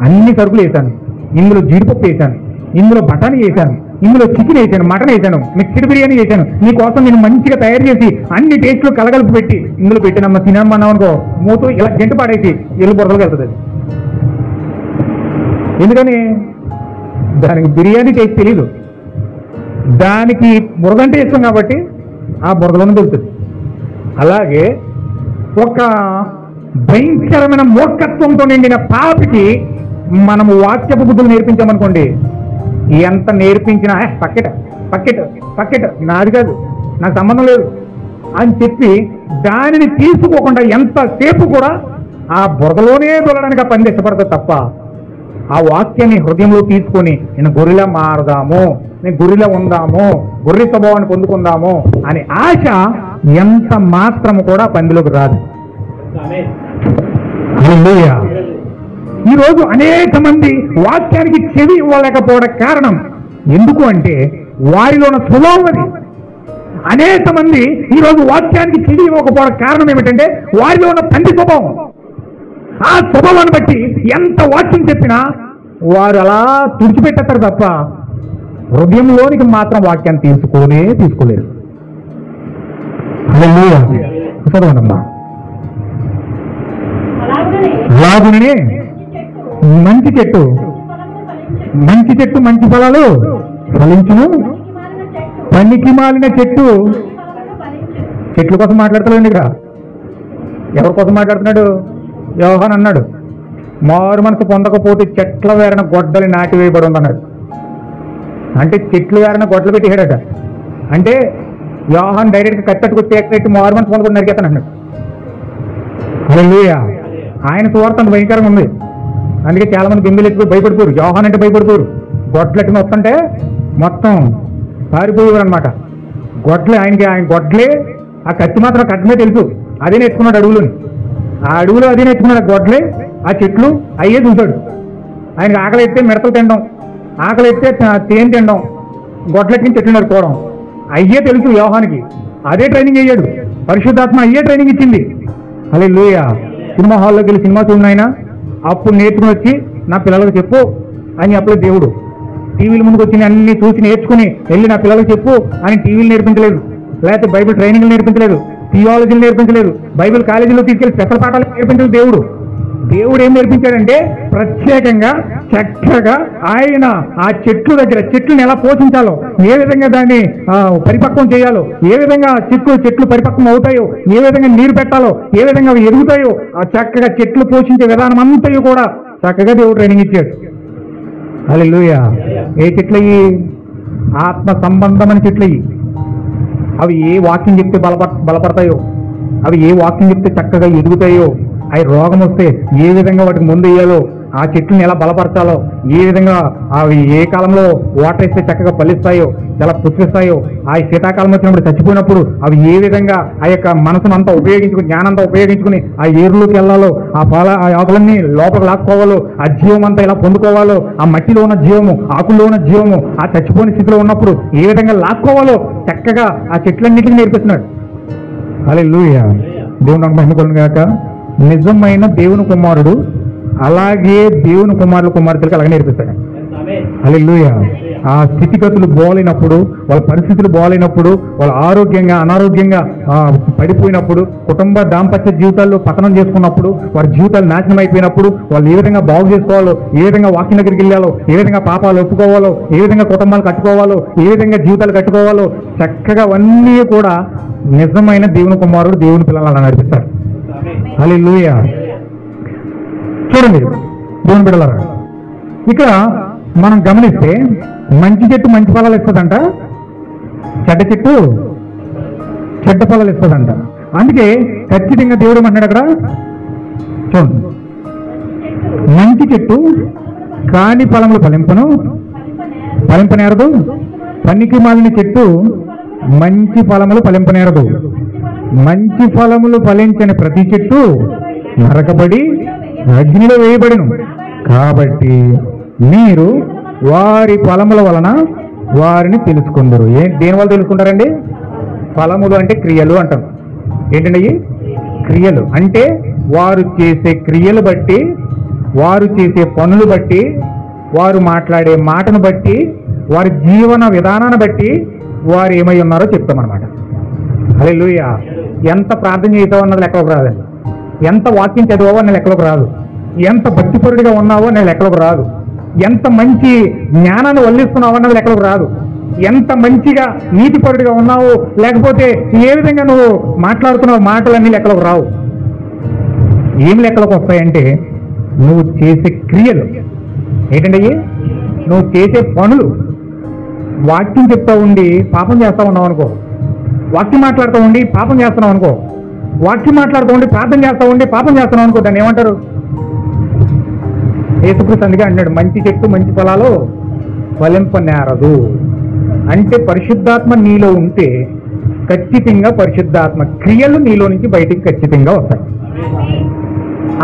S2: అన్ని సరుకులు వేసాను, ఇందులో జీడిపప్పు వేసాను, ఇందులో బఠానీ వేసాను, ఇందులో చికెన్ వేసాను, మటన్ వేసాను, మిక్స్డ్ బిర్యానీ వేసాను, నీకోసం నేను మంచిగా తయారు చేసి అన్ని టేస్ట్లు కలగలిపి పెట్టి ఇందులో పెట్టినమ్మ తినమ్మన్నాం అనుకో, మూతో ఇలా గంట పాడేసి ఎల్లు బుర్రలోకి వెళ్తుంది అది. ఎందుకని దానికి బిర్యానీ టేస్ట్ తెలీదు, దానికి బురదంటే ఇష్టం కాబట్టి ఆ బురదలోనే దొరుకుతుంది. అలాగే ఒక భయంకరమైన మూర్ఖత్వంతో నిండిన పాపికి మనము వాక్యపు బుద్ధులు నేర్పించామనుకోండి, ఎంత నేర్పించినా పక్కెట పక్కెట పక్కెట నాది కాదు, నాకు సంబంధం లేదు అని చెప్పి దానిని తీసుకోకుండా ఎంతసేపు కూడా ఆ బురదలోనే దొరడానికి ఆ పని ఇష్టపడతాడు తప్ప ఆ వాక్యాన్ని హృదయంలో తీసుకొని నేను గొర్రెలా మారదాము, నేను గొర్రెలా ఉందాము, గొర్రె స్వభావాన్ని పొందుకుందాము అనే ఆశ ఎంత మాత్రము కూడా పందిలోకి రాదు. హల్లెలూయా. ఈరోజు అనేక మంది వాక్యానికి చెవి ఇవ్వలేకపోవడం కారణం ఎందుకు అంటే వారిలో ఉన్న స్వభావం అది. అనేక మంది ఈరోజు వాక్యానికి చెవి ఇవ్వకపోవడం కారణం ఏమిటంటే వారిలో ఉన్న పంది స్వభావం. ఆ స్వభావాన్ని బట్టి ఎంత వాక్యం చెప్పినా వారు అలా తుడిచిపెట్టేస్తారు తప్ప హృదయంలోనికి మాత్రం వాక్యాన్ని తీసుకోలేరు. హల్లెలూయా. చదవనమ్మా. అలాగనే మంచి చెట్టు మంచి ఫలాలు ఫలించును, పనికి మాలిన చెట్ల కోసం మాట్లాడతలేండి. ఇక్కడ ఎవరి కోసం మాట్లాడుతున్నాడు? యోహాన్ అన్నాడు, మారు మనసు పొందకపోతే చెట్ల వేరన గొడ్డలి నాటి వేయబడి ఉందన్నాడు. అంటే చెట్లు వేరన గొడ్డలు పెట్టేశాడట. అంటే యోహాన్ డైరెక్ట్గా కట్టట్టుకొచ్చి ఎక్కడెట్టి మారు మనసు పొందకుండా నరికేస్తాను అన్నాడు. హల్లెలూయా. ఆయన సువార్త అంత భయంకరంగా ఉంది. అందుకే చాలా మంది బిందెలు ఎత్తుకుని భయపడిపోరు. యోహాన్ అంటే భయపడిపోరు. గొడ్లెట్టుకుని వస్తుంటే మొత్తం పారిపోయేవారు అనమాట. ఆయన గొడ్లే, ఆ కత్తి మాత్రం కట్టమే తెలుసు, అదే నేర్చుకున్నాడు అడవులోని. ఆ అడవులో అదే నేర్చుకున్నాడు. ఆ గొడ్లే, ఆ చెట్లు అయ్యే చూశాడు. ఆయనకి ఆకలి ఎత్తే మిడతలు తినడం, ఆకలి ఎత్తే తేనె తినడం, గొడ్లెట్టిన చెట్లు నరుకోవడం అయ్యే తెలుసు యోహానికి. అదే ట్రైనింగ్ అయ్యాడు. పరిశుద్ధాత్మ అయ్యే ట్రైనింగ్ ఇచ్చింది. హల్లెలూయా. సినిమా హాల్లోకి వెళ్ళి సినిమా చూడనైనా అప్పుడు నేర్చుకుని వచ్చి నా పిల్లలకు చెప్పు అని అప్పుడు దేవుడు టీవీల ముందుకు వచ్చి అన్ని చూసి నేర్చుకుని వెళ్ళి నా పిల్లలకు చెప్పు అని టీవీలు నేర్పించలేదు, లేకపోతే బైబిల్ ట్రైనింగ్లు నేర్పించలేదు, థియాలజీలు నేర్పించలేదు, బైబిల్ కాలేజీలో తీసుకెళ్లి స్పెషల్ పాఠాలు నేర్పించలేదు. దేవుడు ఏం నేర్పించాడంటే ప్రత్యేకంగా చక్కగా ఆయన ఆ చెట్లు దగ్గర చెట్లను ఎలా పోషించాలో, ఏ విధంగా దాన్ని పరిపక్వం చేయాలో, ఏ విధంగా చెట్లు పరిపక్వం అవుతాయో, ఏ విధంగా నీరు పెట్టాలో, ఏ విధంగా అవి ఎదుగుతాయో, ఆ చక్కగా చెట్లు పోషించే విధానం అంతయు కూడా చక్కగా దేవుడు ట్రైనింగ్ ఇచ్చాడు. హల్లెలూయా. ఏ చెట్లయ్యి? ఆత్మ సంబంధమైన చెట్లయ్యి. అవి ఏ వాక్యం చెప్తే బలపడతాయో, అవి ఏ వాక్యం చెప్తే చక్కగా ఎదుగుతాయో, అవి రోగం వస్తే ఏ విధంగా వాటికి ముందు వేయాలో, ఆ చెట్లను ఎలా బలపరచాలో, ఏ విధంగా అవి ఏ కాలంలో వాటర్ ఇస్తే చక్కగా ఫలిస్తాయో, చాలా పుష్పిస్తాయో, ఆ శీతాకాలం వచ్చినప్పుడు చచ్చిపోయినప్పుడు అవి ఏ విధంగా ఆ యొక్క మనసును అంతా ఉపయోగించుకుని, జ్ఞానంతా ఉపయోగించుకుని ఆ ఏరులోకి వెళ్ళాలో, ఆ ఆకులన్నీ లోపలికి లాక్కోవాలో, ఆ జీవం అంతా ఎలా పొందుకోవాలో, ఆ మట్టిలో ఉన్న జీవము, ఆకుల్లో ఉన్న జీవము ఆ చచ్చిపోయిన స్థితిలో ఉన్నప్పుడు ఏ విధంగా లాక్కోవాలో చక్కగా ఆ చెట్లన్నిటికీ నేర్పిస్తున్నాడు. హల్లెలూయా. దేవుని నాకు మహిమ కలుగును గాక. నిజమైన దేవుని కుమారుడు అలాగే దేవుని కుమార్తెలకు అలాగే నేర్పిస్తాడు. హల్లెలూయా. ఆ స్థితిగతులు బాగోలేనప్పుడు, వాళ్ళ పరిస్థితులు బాగోలేనప్పుడు, వాళ్ళ అనారోగ్యంగా పడిపోయినప్పుడు, కుటుంబ దాంపత్య జీవితాల్లో పతనం చేసుకున్నప్పుడు, వారి జీవితాలు నాశనం అయిపోయినప్పుడు వాళ్ళు ఏ విధంగా బాగు చేసుకోవాలో, ఏ విధంగా వాక్యం దగ్గరికి వెళ్ళాలో, ఏ విధంగా పాపాలు ఒప్పుకోవాలో, ఏ విధంగా కుటుంబాలు కట్టుకోవాలో, ఏ విధంగా జీవితాలు కట్టుకోవాలో చక్కగా అవన్నీ కూడా నిజమైన దేవుని కుమారుడు దేవుని పిల్లలు అలా నడిపిస్తాడు. హల్లెలూయా. చూడండి దేవుని బిడ్డలారా, ఇక్కడ మనం గమనిస్తే మంచి చెట్టు మంచి ఫలాలు ఇస్తుందంట, చెడ్డ చెట్టు చెడ్డ ఫలాలు ఇస్తుందంట. అందుకే ఖచ్చితంగా దేవుడు ఏమంటున్నాడు అక్కడ? చూడండి, మంచి చెట్టు కాని ఫలములు ఫలింపనేరదు, పనికి మాలిన చెట్టు మంచి ఫలములు ఫలింపనేరదు. మంచి ఫలములు ఫలించిన ప్రతి చెట్టు నరకబడి అగ్నిలో వేయబడిను. కాబట్టి మీరు వారి ఫలముల వలన వారిని తెలుసుకుందరు. దేని వల్ల తెలుసుకుంటారండి? ఫలములు అంటే క్రియలు అంటాం. ఏంటండి అయ్యి? క్రియలు అంటే వారు చేసే క్రియలు బట్టి, వారు చేసే పనులు బట్టి వారు మాట్లాడే మాటను బట్టి, వారి జీవన విధానాన్ని బట్టి వారు ఏమై ఉన్నారో చెప్తామన్నమాట. హల్లెలూయా. ఎంత ప్రార్థన చేసావు అన్నది లెక్కలోకి రాదండి. ఎంత వాక్యం చదివావో అన్న లెక్కలోకి రాదు. ఎంత భక్తిపరుడిగా ఉన్నావో అన్న లెక్కలోకి రాదు. ఎంత మంచి జ్ఞానాన్ని వల్లిస్తున్నావో అన్నది లెక్కలోకి రాదు. ఎంత మంచిగా నీతిపరుడిగా ఉన్నావు, లేకపోతే ఏ విధంగా నువ్వు మాట్లాడుతున్నావు మాటలన్నీ లెక్కలోకి రావు. ఏం లెక్కలోకి వస్తాయంటే నువ్వు చేసే క్రియలు ఏంటంటే నువ్వు చేసే పనులు. వాక్యం చెప్తా ఉండి పాపం చేస్తా ఉన్నావు అనుకో, వాక్యం మాట్లాడుతూ ఉండి పాపం చేస్తున్నావు అనుకో, వాక్యం మాట్లాడుతూ ఉండి ప్రార్థన చేస్తా ఉండి పాపం చేస్తున్నావు అనుకో, దాన్ని ఏమంటారు? యేసుక్రీస్తు అందుకే అంటాడు, మంచి చెట్టు మంచి ఫలాలు ఫలింపనేరదు. అంటే పరిశుద్ధాత్మ నీలో ఉంటే ఖచ్చితంగా పరిశుద్ధాత్మ క్రియలు నీలో నుంచి బయటికి ఖచ్చితంగా వస్తాయి.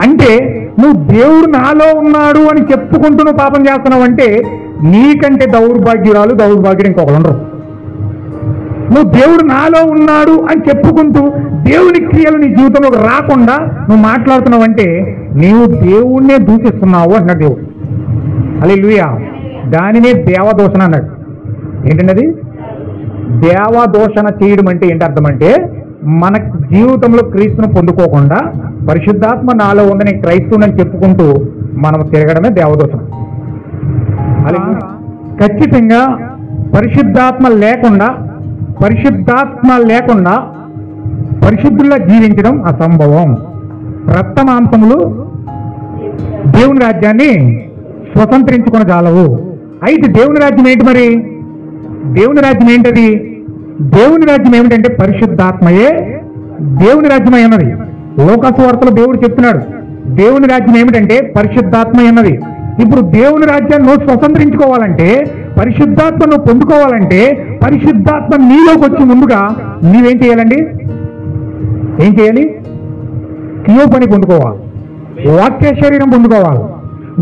S2: అంటే నువ్వు దేవుడు నాలో ఉన్నాడు అని చెప్పుకుంటూ నువ్వు పాపం చేస్తున్నావు అంటే నీకంటే దౌర్భాగ్యుడు ఇంకొకరు ఉండరు. నువ్వు దేవుడు నాలో ఉన్నాడు అని చెప్పుకుంటూ దేవుని క్రియలు నీ జీవితంలోకి రాకుండా నువ్వు మాట్లాడుతున్నావు అంటే నీవు దేవుణ్ణే దూషిస్తున్నావు అన్నాడు దేవుడు. హల్లెలూయా. దానినే దేవదూషణ అన్నాడు. ఏంటండి అది? దేవదూషణ చేయడం అంటే ఏంటి అర్థం అంటే మన జీవితంలో క్రీస్తును పొందుకోకుండా పరిశుద్ధాత్మ నాలో ఉంది నేను క్రైస్తవుని చెప్పుకుంటూ మనం తిరగడమే దేవదూషణ. ఖచ్చితంగా పరిశుద్ధాత్మ లేకుండా పరిశుద్ధుల్లా జీవించడం అసంభవం. రక్త మాంసములు దేవుని రాజ్యాన్ని స్వతంత్రించుకుని చాలవు. అయితే దేవుని రాజ్యం ఏంటి? మరి దేవుని రాజ్యం ఏంటది? దేవుని రాజ్యం ఏమిటంటే పరిశుద్ధాత్మయే దేవుని రాజ్యం అన్నది. లోకసువార్తలో దేవుడు చెప్తున్నాడు దేవుని రాజ్యం ఏమిటంటే పరిశుద్ధాత్మ అన్నది. ఇప్పుడు దేవుని రాజ్యాన్ని నువ్వు స్వతంత్రించుకోవాలంటే, పరిశుద్ధాత్మను పొందుకోవాలంటే పరిశుద్ధాత్మ నీలోకి వచ్చి ముందుగా నీవేం చేయాలండి? ఏం చేయాలి? క్రియో పని పొందుకోవాలి, వాక్య శరీరం పొందుకోవాలి.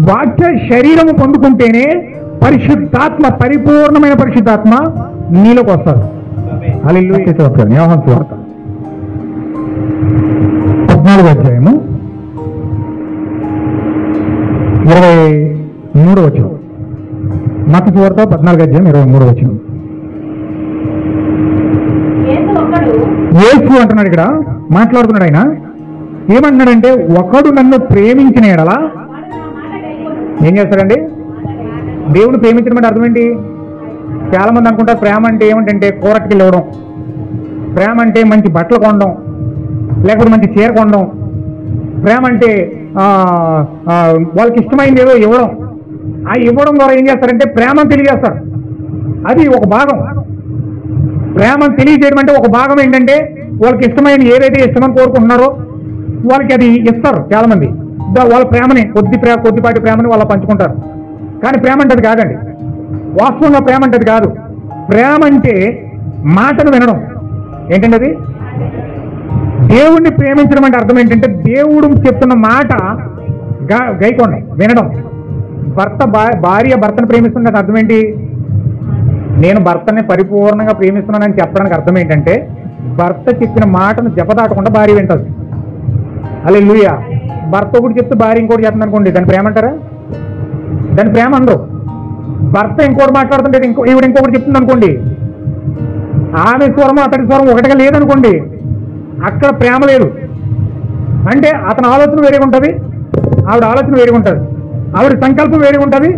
S2: వాక్య శరీరము పొందుకుంటేనే పరిశుద్ధాత్మ, పరిపూర్ణమైన పరిశుద్ధాత్మ నీలోకి వస్తారు. హల్లెలూయా. యోహాను సువార్త 14వ అధ్యాయము 23వ వచనం. మత్తయి సువార్త 14వ అధ్యాయం 23వ వచనం. యేసు అంటున్నాడు, ఇక్కడ మాట్లాడుతున్నాడు. ఆయన ఏమంటున్నాడంటే ఒకడు నన్ను ప్రేమించిన ఎడల ఏం చేస్తాడండి? దేవుడు ప్రేమించడం అంటే అర్థం ఏంటి? చాలా మంది అనుకుంటారు ప్రేమ అంటే ఏమిటంటే కూరట్టుకెళ్ళి ఇవ్వడం, ప్రేమ అంటే మంచి బట్టలు కొనడం, లేకపోతే మంచి చీర కొనడం, ప్రేమ అంటే వాళ్ళకి ఇష్టమైంది ఏదో ఇవ్వడం. ఆ ఇవ్వడం ద్వారా ఏం చేస్తారంటే ప్రేమను తెలియజేస్తారు. అది ఒక భాగం. ప్రేమను తెలియజేయడం అంటే ఒక భాగం ఏంటంటే వాళ్ళకి ఇష్టమైన ఏదైతే ఇష్టమని కోరుకుంటున్నారో వాళ్ళకి అది ఇస్తారు. చాలా మంది వాళ్ళ ప్రేమని కొద్దిపాటి ప్రేమని వాళ్ళ పంచుకుంటారు. కానీ ప్రేమ అంటే అది కాదండి. వాస్తవంగా ప్రేమ అంటే అది కాదు. ప్రేమ అంటే మాటను వినడం. ఏంటంటే అది దేవుణ్ణి ప్రేమించడం అంటే అర్థం ఏంటంటే దేవుడు చెప్తున్న మాట గైకొండం, వినడం. భార్య భర్తను ప్రేమిస్తున్నది అర్థం ఏంటి? నేను భర్తని పరిపూర్ణంగా ప్రేమిస్తున్నానని చెప్పడానికి అర్థం ఏంటంటే భర్త చెప్పిన మాటను జపదాటకుండా భార్య వింటది. హల్లెలూయా. భర్త ఒకటి చెప్తే భార్య ఇంకోటి చెప్తుంది అనుకోండి, దాని ప్రేమ అంటారా? దాని ప్రేమ అనరు. భర్త ఇంకోటి మాట్లాడుతుంటే ఈవిడ ఇంకొకటి చెప్తుంది అనుకోండి, ఆమె స్వరము అతడి స్వరం ఒకటిగా లేదనుకోండి, అక్కడ ప్రేమ లేదు. అంటే అతని ఆలోచన వేరేగా ఉంటుంది, ఆవిడ ఆలోచన వేరేగా ఉంటుంది, ఆవిడ సంకల్పం వేరేగా ఉంటుంది,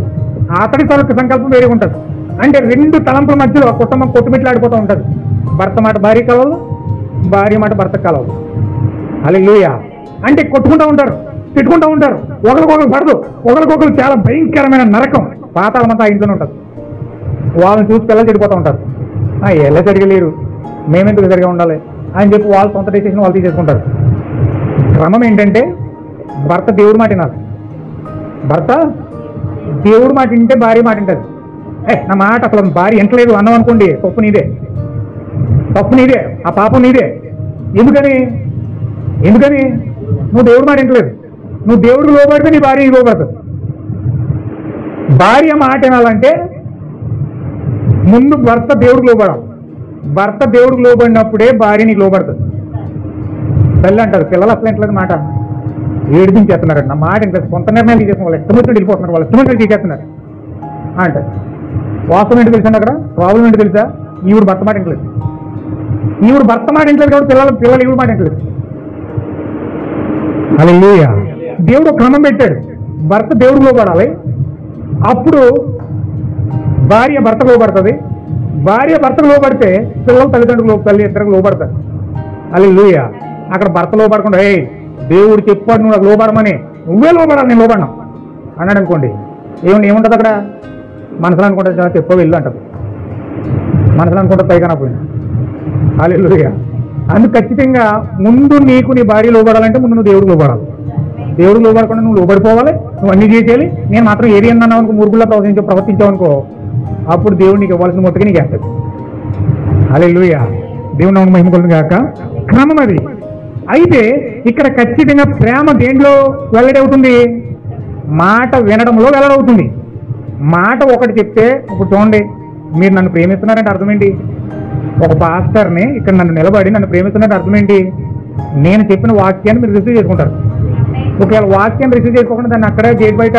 S2: అతడి సంకల్పం వేరేగా ఉంటుంది. అంటే రెండు తలంపుల మధ్యలో కుటుంబం కొట్టుమిట్లాడిపోతూ ఉంటుంది. భర్త మాట భార్య కలవదు, భార్య మాట భర్త కలవదు. హల్లెలూయా. అంటే కొట్టుకుంటూ ఉంటారు, తిట్టుకుంటూ ఉంటారు, ఒకరికొకరు పడదు, ఒకరికొకరు చాలా భయంకరమైన నరకం, పాతాళమంతా ఇంట్లోనే ఉంటుంది. వాళ్ళని చూసి పిల్లలు చెడిపోతూ ఉంటారు. ఎలా సరిగా లేరు, మేమెందుకు సరిగా ఉండాలి అని చెప్పి వాళ్ళు సొంత డెసిషన్ వాళ్ళు తీసేసుకుంటారు. క్రమం ఏంటంటే భర్త దేవుడి మాట వినాలి. భర్త దేవుడి మాట వింటే భార్య మాట వింటుంది. నా మాట అసలు భార్య వింటలేదు అన్నాం అనుకోండి, తప్పు నీదే, ఆ పాపం నీదే. ఎందుకని నువ్వు దేవుడి మాట వింటలేదు. నువ్వు దేవుడికి లోబడితే నీ భార్య లోబడుతుంది. భార్య మాట వినాలంటే ముందు భర్త దేవుడికి లోబడాలి. భర్త దేవుడికి లోబడినప్పుడే భార్య నీకు లోబడుతుంది. తల్లి అంటారు పిల్లలు అసలు ఇంట్లేదు మాట ఏడిపించేస్తున్నారు. నా మాట ఇంట్రెస్ట్ సొంత నిర్ణయాలు తీసేస్తున్నారు, వాళ్ళు ఇష్టమైనట్టు వెళ్ళిపోతున్నారు, వాళ్ళు ఇష్టమైనట్టు తీసేస్తున్నారు. అంటారు. వాస్తవం ఏంటి తెలుసండి? అక్కడ ప్రాబ్లం ఏంటి తెలుసా? ఈవిడ భర్త మాట ఇంట్లేదు. ఈవిడ భర్త మాట ఇంట్లేదు కాబట్టి పిల్లలు ఈవిడ మాట ఇంట్లేదు. హల్లెలూయా. దేవుడు క్రమం పెట్టాడు. భర్త దేవుడికి లోబడాలి, అప్పుడు భార్య భర్తకు లోబడుతుంది. భార్య భర్తకు లోబడితే పిల్లలు తల్లి ఇద్దరికి లోబడతారు. హల్లెలూయా. అక్కడ భర్త లోబడకుండా దేవుడు చెప్పాడు నువ్వు నాకు లోబడమని, నువ్వే లోబడాలి, నేను లోబడినా అన్నాడు అనుకోండి, ఏముంటుంది అక్కడ? మనసులో అనుకుంటుంది చాలా చెప్ప వెళ్ళు అంటది. మనసులో అనుకుంటుంది పైగా పోయినా. హల్లెలూయా. అందుకు ఖచ్చితంగా ముందు నీకు నీ భార్య లోబడాలంటే ముందు నువ్వు దేవుడికి లోబడాలి. దేవుడికి లోబడకుండా నువ్వు లోబడిపోవాలి, నువ్వు అన్ని చేసేయాలి. నేను మాత్రం ఏది అన్నావు అనుకో, మూర్ఖుల్లా ప్రవర్తించావు అనుకో, అప్పుడు దేవుడు నీకు ఇవ్వాల్సిన మొట్టగా నీకు వేస్తాడు. హల్లెలూయా. దేవుని నామమునకు మహిమ కలుగును గాక. క్రమం అది. అయితే ఇక్కడ ఖచ్చితంగా ప్రేమ దేంట్లో వెల్లడవుతుంది? మాట వినడంలో వెల్లడవుతుంది. మాట ఒకటి చెప్తే, ఇప్పుడు చూడండి, మీరు నన్ను ప్రేమిస్తున్నారంటే అర్థం ఏంటి? ఒక పాస్టర్ని ఇక్కడ నన్ను నిలబడి నన్ను ప్రేమిస్తున్నారంటే అర్థం ఏంటి? నేను చెప్పిన వాక్యాన్ని మీరు రిసీవ్ చేసుకుంటారు. ఒకవేళ వాక్యాన్ని రిసీవ్ చేసుకోకుండా దాన్ని అక్కడే గేట్ బయట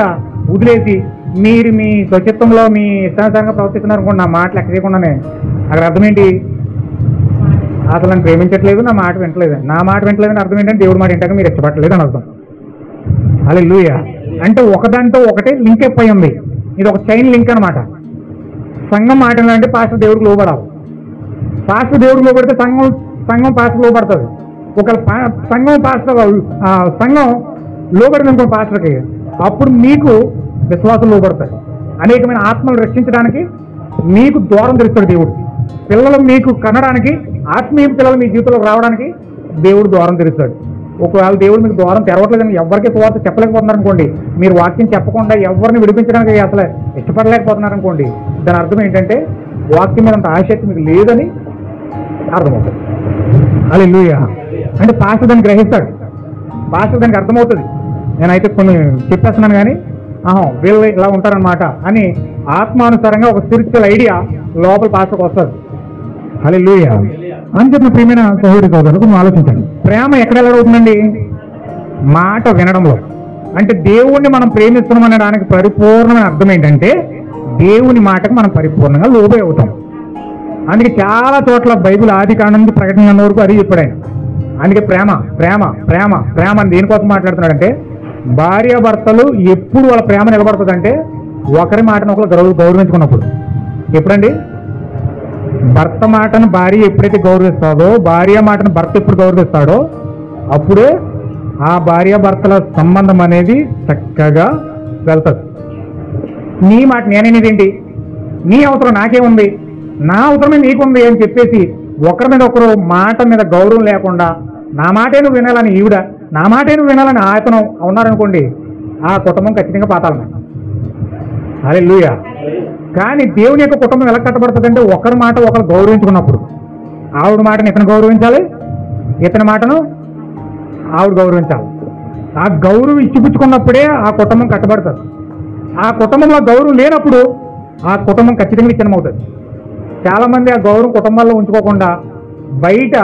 S2: వదిలేసి మీరు మీ స్వచ్ఛత్వంలో మీ ఇష్టానుసారంగా ప్రవర్తిస్తున్నారు అనుకోండి, నా మాట లెక్క చేయకుండానే, అక్కడ అర్థం ఏంటి? అసలు నన్ను ప్రేమించట్లేదు, నా మాట వింటలేదు. నా మాట వింటలేదని అర్థం ఏంటంటే దేవుడి మాట వింటాక మీరు ఇష్టపడలేదు అని అర్థం. హల్లెలూయా. అంటే ఒకదానితో ఒకటే లింక్ అయిపోయి ఉంది. ఇది ఒక చైన్ లింక్ అనమాట. సంఘం మాట అంటే పాస్టర్ దేవుడికి లోబడాలి. పాస్టర్ దేవుడికి లోబడితే సంఘం పాస్టర్ లోబడుతుంది. ఒకవేళ సంఘం లోబడింది అనుకో పాస్టర్కి, అప్పుడు మీకు విశ్వాసం లోబడతారు. అనేకమైన ఆత్మలు రక్షించడానికి మీకు ద్వారం తెరుస్తాడు దేవుడు. పిల్లలు మీకు కనడానికి, ఆత్మీయ పిల్లలు మీ జీవితంలోకి రావడానికి దేవుడు ద్వారం తెరుస్తాడు. ఒకవేళ దేవుడు మీకు ద్వారం తెరవట్లేదని ఎవరికి సువార్త చెప్పలేకపోతున్నారు అనుకోండి, మీరు వాక్యం చెప్పకుండా ఎవరిని విడిపించడానికి అసలు ఇష్టపడలేకపోతున్నారు అనుకోండి, దాని అర్థం ఏంటంటే వాక్యం మీద అంత ఆసక్తి మీకు లేదని అర్థమవుతుంది. హల్లెలూయా. అంటే పాస్టర్ దాన్ని గ్రహిస్తాడు, పాస్టర్ దానికి అర్థమవుతుంది. నేనైతే కొన్ని చెప్పేస్తున్నాను కానీ వీళ్ళు ఇలా ఉంటారనమాట అని ఆత్మానుసారంగా ఒక స్పిరిచువల్ ఐడియా లోపల పాస్టర్కి వస్తుంది. హల్లెలూయా. అని చెప్పిన ప్రియమైన సహోదరి సోదరులకు మనం ఆలోచించండి, ప్రేమ ఎక్కడ ఎలాగవుతుందండి? మాట వినడంలో. అంటే దేవుణ్ణి మనం ప్రేమిస్తున్నాం అనడానికి పరిపూర్ణమైన అర్థం ఏంటంటే దేవుని మాటకు మనం పరిపూర్ణంగా లోబడి అవుతాం. అందుకే చాలా చోట్ల బైబిల్ ఆది కాండం నుంచి ప్రకటన వరకు అది చెప్పాడు ఆయన. అందుకే ప్రేమ ప్రేమ ప్రేమ ప్రేమ అని దేనికోసం మాట్లాడుతున్నాడంటే, భార్యాభర్తలు ఎప్పుడు వాళ్ళ ప్రేమ నిలబడుతుందంటే ఒకరి మాటను ఒకరు గౌరవించుకున్నప్పుడు. ఎప్పుడండి? భర్త మాటను భార్య ఎప్పుడైతే గౌరవిస్తాడో, భార్య మాటను భర్త ఎప్పుడు గౌరవిస్తాడో అప్పుడే ఆ భార్యాభర్తల సంబంధం అనేది చక్కగా వెళ్తుంది. నీ మాట నేనేనేదేంటి, నీ అవసరం నాకేముంది, నా అవసరమే నీకుంది అని చెప్పేసి ఒకరి మీద ఒకరు మాట మీద గౌరవం లేకుండా నా మాటే నువ్వు వినాలని ఈవిడ, నా మాటే నువ్వు వినాలని అతను ఉన్నారనుకోండి, ఆ కుటుంబం ఖచ్చితంగా పాతాళమే. హల్లెలూయా. కానీ దేవుని యొక్క కుటుంబం ఎలా కట్టబడుతుందంటే ఒకరి మాట ఒకరు గౌరవించుకున్నప్పుడు. ఆవిడ మాటను ఇతను గౌరవించాలి, ఇతని మాటను ఆవిడ గౌరవించాలి. ఆ గౌరవం ఇచ్చిపుచ్చుకున్నప్పుడే ఆ కుటుంబం కట్టబడుతుంది. ఆ కుటుంబంలో గౌరవం లేనప్పుడు ఆ కుటుంబం ఖచ్చితంగా విచ్ఛిన్నమవుతుంది. చాలామంది ఆ గౌరవం కుటుంబాల్లో ఉంచుకోకుండా బయట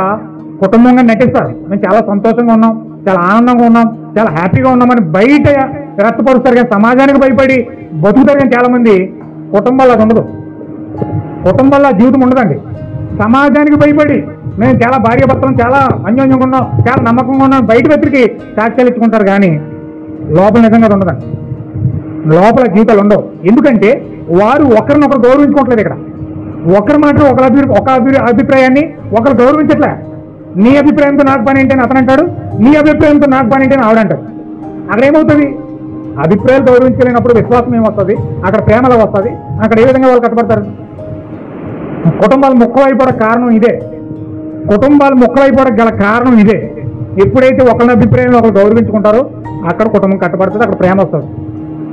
S2: కుటుంబంగా నటిస్తారు. మేము చాలా సంతోషంగా ఉన్నాం, చాలా ఆనందంగా ఉన్నాం, చాలా హ్యాపీగా ఉన్నామని బయట రెచ్చపరుస్తారు. కానీ సమాజానికి భయపడి బతుకుతారు. కానీ చాలామంది కుటుంబాల్లో అది ఉండదు. కుటుంబాల్లో ఆ జీవితం ఉండదండి. సమాజానికి భయపడి మేము చాలా భార్యాభర్తలం, చాలా అన్యోన్యంగా ఉన్నాం, చాలా నమ్మకంగా ఉన్నాం, బయట వ్యక్తికి సాక్ష్యాలు ఇచ్చుకుంటారు. కానీ లోపల నిజంగా అది ఉండదండి. లోపల జీవితాలు ఉండవు. ఎందుకంటే వారు ఒకరినొకరు గౌరవించుకోవట్లేదు. ఇక్కడ ఒకరి మాట ఒక అభిప్రాయాన్ని ఒకరు గౌరవించట్లే. నీ అభిప్రాయంతో నాకు పని ఏంటని అతను అంటాడు, నీ అభిప్రాయంతో నాకు పని ఏంటని ఆవిడంటాడు. అక్కడ ఏమవుతుంది? అభిప్రాయాలు గౌరవించలేనప్పుడు విశ్వాసం ఏమొస్తుంది, అక్కడ ప్రేమలో వస్తుంది. అక్కడ ఏ విధంగా వాళ్ళు కష్టపడతారు? కుటుంబాలు ముక్కలైపోవడం కారణం ఇదే. కుటుంబాలు ముక్కలైపోవడం గల కారణం ఇదే. ఎప్పుడైతే ఒకరి అభిప్రాయంలో ఒకరు గౌరవించుకుంటారో అక్కడ కుటుంబం కట్టబడుతుంది, అక్కడ ప్రేమ వస్తుంది.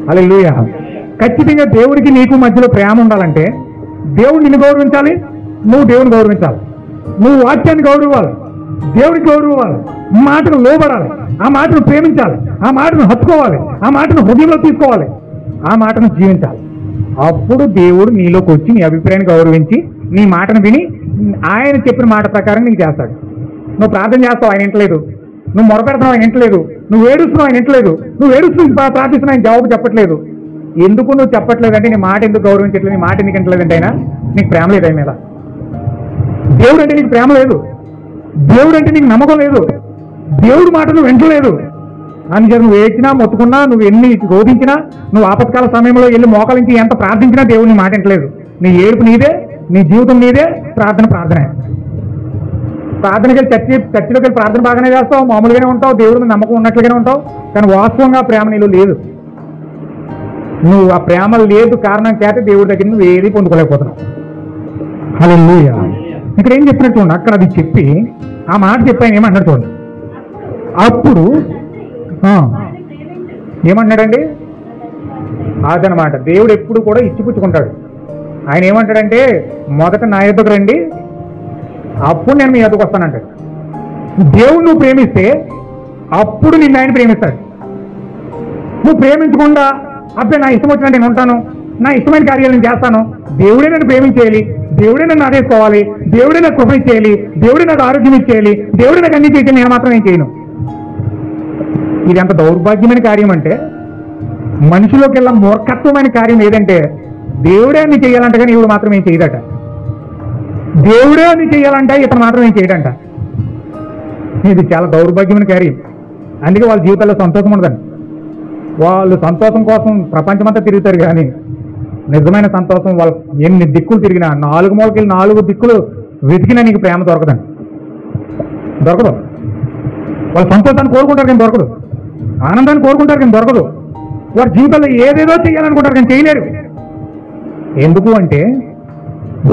S2: హల్లెలూయా. ఖచ్చితంగా దేవుడికి నీకు మధ్యలో ప్రేమ ఉండాలంటే దేవుడు నిన్ను గౌరవించాలి, నువ్వు దేవుని గౌరవించాలి. నువ్వు వాక్యాన్ని గౌరవివ్వాలి, దేవుడికి గౌరవివ్వాలి, మాటను లోబడాలి, ఆ మాటను ప్రేమించాలి, ఆ మాటను హత్తుకోవాలి, ఆ మాటను హృదయంలో తీసుకోవాలి, ఆ మాటను జీవించాలి. అప్పుడు దేవుడు నీలోకి వచ్చి నీ అభిప్రాయాన్ని గౌరవించి నీ మాటను విని ఆయన చెప్పిన మాట ప్రకారం నీకు చేస్తాడు. నువ్వు ప్రార్థన చేస్తావు, ఆయన వింటలేదు. నువ్వు మొరపెడుతున్నావు, ఆయన వింటలేదు. నువ్వు ఏడుస్తున్నావు, ఆయన వింటలేదు. నువ్వు ఏడుస్తూ ప్రార్థిస్తున్నావు, ఆయన జవాబు చెప్పట్లేదు. ఎందుకు నువ్వు చెప్పట్లేదంటే నీ మాట ఎందుకు గౌరవించట్లేదు, నీ మాట ఎందుకు వింటలేదంటే అయినా నీకు ప్రేమ లేదు ఆయన మీద. దేవుడు అంటే నీకు ప్రేమ లేదు, దేవుడు అంటే నీకు నమ్మకం లేదు, దేవుడు మాట నువ్వు వింటలేదు. అందుచేత నువ్వు ఏడ్చినా మొత్తుకున్నా, నువ్వు ఎన్ని రోధించినా, నువ్వు ఆపత్కాల సమయంలో వెళ్ళి మోకలించి ఎంత ప్రార్థించినా దేవుడు నీ మాట వింటలేదు. నీ ఏడుపు నీదే, నీ జీవితం నీదే, ప్రార్థనే. ప్రార్థనకి వెళ్ళి చర్చిలోకి వెళ్ళి ప్రార్థన బాగానే చేస్తావు, మామూలుగానే ఉంటావు, దేవుడి మీద నమ్మకం ఉన్నట్లుగానే ఉంటావు, కానీ వాస్తవంగా ప్రేమ నీలో లేదు. నువ్వు ఆ ప్రేమ లేదు కారణం చేత దేవుడి దగ్గర నువ్వు ఏది పొందుకోలేకపోతున్నావు. హల్లెలూయా. ఇక్కడ ఏం చెప్పినట్టు చూడండి, అక్కడ అది చెప్పి ఆ మాట చెప్పాను ఏమన్నాడు చూడండి. అప్పుడు ఏమన్నాడండి? అదనమాట, దేవుడు ఎప్పుడు కూడా ఇచ్చిపుచ్చుకుంటాడు. ఆయన ఏమంటాడంటే మొదట నా యొద్దకు రండి, అప్పుడు నేను మీ యొద్దకు వస్తానంటాడు. దేవుడు నువ్వు ప్రేమిస్తే అప్పుడు నిన్ను ఆయన ప్రేమిస్తాడు. నువ్వు ప్రేమించకుండా అప్పుడే నా ఇష్టం వచ్చినట్టు నేను ఉంటాను, నా ఇష్టమైన కార్యాలు నేను చేస్తాను, దేవుడే నన్ను ప్రేమించేయాలి, దేవుడే నన్ను ఆదేశించుకోవాలి, దేవుడే నాకు కృప ఇచ్చేయాలి, దేవుడే నాకు ఆరోగ్యం ఇచ్చేయాలి, దేవుడే నాకు అన్ని చేయాలి, నేను మాత్రం ఏం చేయను. ఇది ఎంత దౌర్భాగ్యమైన కార్యం అంటే, మనిషిలోకి వెళ్ళిన మూర్ఖత్వమైన కార్యం ఏదంటే దేవుడే అన్ని చేయాలంట కానీ ఇవిడు మాత్రం ఏం చేయదట, దేవుడే అన్ని చేయాలంట ఇతను మాత్రం ఏం చేయడంట. ఇది చాలా దౌర్భాగ్యమైన కార్యం. అందుకే వాళ్ళ జీవితాల్లో సంతోషం ఉండదండి. వాళ్ళు సంతోషం కోసం ప్రపంచమంతా తిరుగుతారు కానీ నిజమైన సంతోషం వాళ్ళు ఎన్ని దిక్కులు తిరిగినా, 4 మూలకి 4 దిక్కులు వెతికినా నీకు ప్రేమ దొరకదు. వాళ్ళు సంతోషాన్ని కోరుకుంటారు కానీ దొరకదు, ఆనందాన్ని కోరుకుంటారు కానీ దొరకదు. వారి జీవితంలో ఏదేదో చేయాలనుకుంటారు కానీ చేయలేరు. ఎందుకు అంటే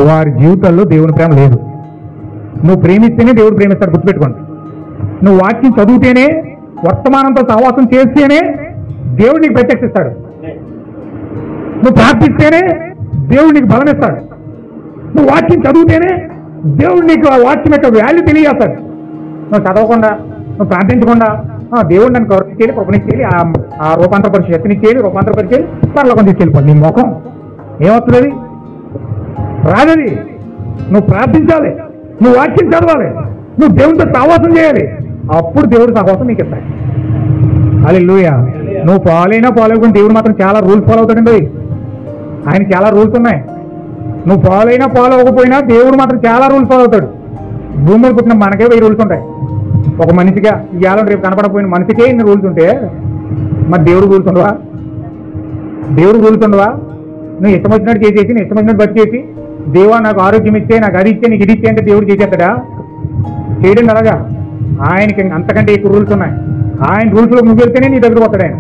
S2: వారి జీవితాల్లో దేవుని ప్రేమ లేదు. నువ్వు ప్రేమిస్తేనే దేవుడు ప్రేమిస్తాడు, గుర్తుపెట్టుకోండి. నువ్వు వాక్యం చదివితేనే, వర్తమానంతో సహవాసం చేస్తేనే దేవుడు నీకు ప్రత్యక్షిస్తాడు. నువ్వు ప్రార్థిస్తేనే దేవుడు నీకు బలం ఇస్తాడు. నువ్వు వాక్యం చదివితేనే దేవుడు నీకు ఆ వాక్యం యొక్క వాల్యూ తెలియజేస్తాడు. నువ్వు చదవకుండా, నువ్వు ప్రార్థించకుండా దేవుడు నన్ను కృపనిచ్చేయాలి, కృపనిచ్చేయాలి, ఆ రూపాంతరపరిచి శక్తినిచ్చేయాలి, రూపాంతరపరిచేయాలి, పరలోకం తీసుకెళ్ళిపోవాలి. నీ ముఖం ఏమవుతుంది? రాదది. నువ్వు ప్రార్థించాలి, నువ్వు వాక్యం చదవాలి, నువ్వు దేవునితో సహవాసం చేయాలి, అప్పుడు దేవుడు సహవాసం నీకు ఇస్తాడు. హల్లెలూయా. నువ్వు ఫాలో అవ్వకుండా దేవుడు మాత్రం చాలా రూల్స్ ఫాలో అవుతాడండి. ఆయన చాలా రూల్స్ ఉన్నాయి. నువ్వు ఫాలో అవ్వకపోయినా దేవుడు మాత్రం చాలా రూల్స్ ఫాలో అవుతాడు. భూమిలో పుట్టిన మనకే 1000 రూల్స్ ఉంటాయి. ఒక మనిషిగా ఇవాళ రేపు కనపడకపోయిన మనిషికే ఇన్ని రూల్స్ ఉంటే మరి దేవుడు రూల్స్ ఉండవా? నువ్వు ఇష్టం వచ్చినట్టు చేసేసి, నీ ఇష్టం వచ్చినట్టు బతి చేసి, దేవా నాకు ఆరోగ్యం ఇచ్చే, నాకు అది ఇచ్చే, నీకు ఇది ఇచ్చే అంటే దేవుడు చేసేస్తాడా? చేయడం అలాగా. ఆయనకి అంతకంటే ఎక్కువ రూల్స్ ఉన్నాయి. ఆయన రూల్స్లో నువ్వు వెళ్తేనే నీ దగ్గరకు వస్తాడు. ఆయన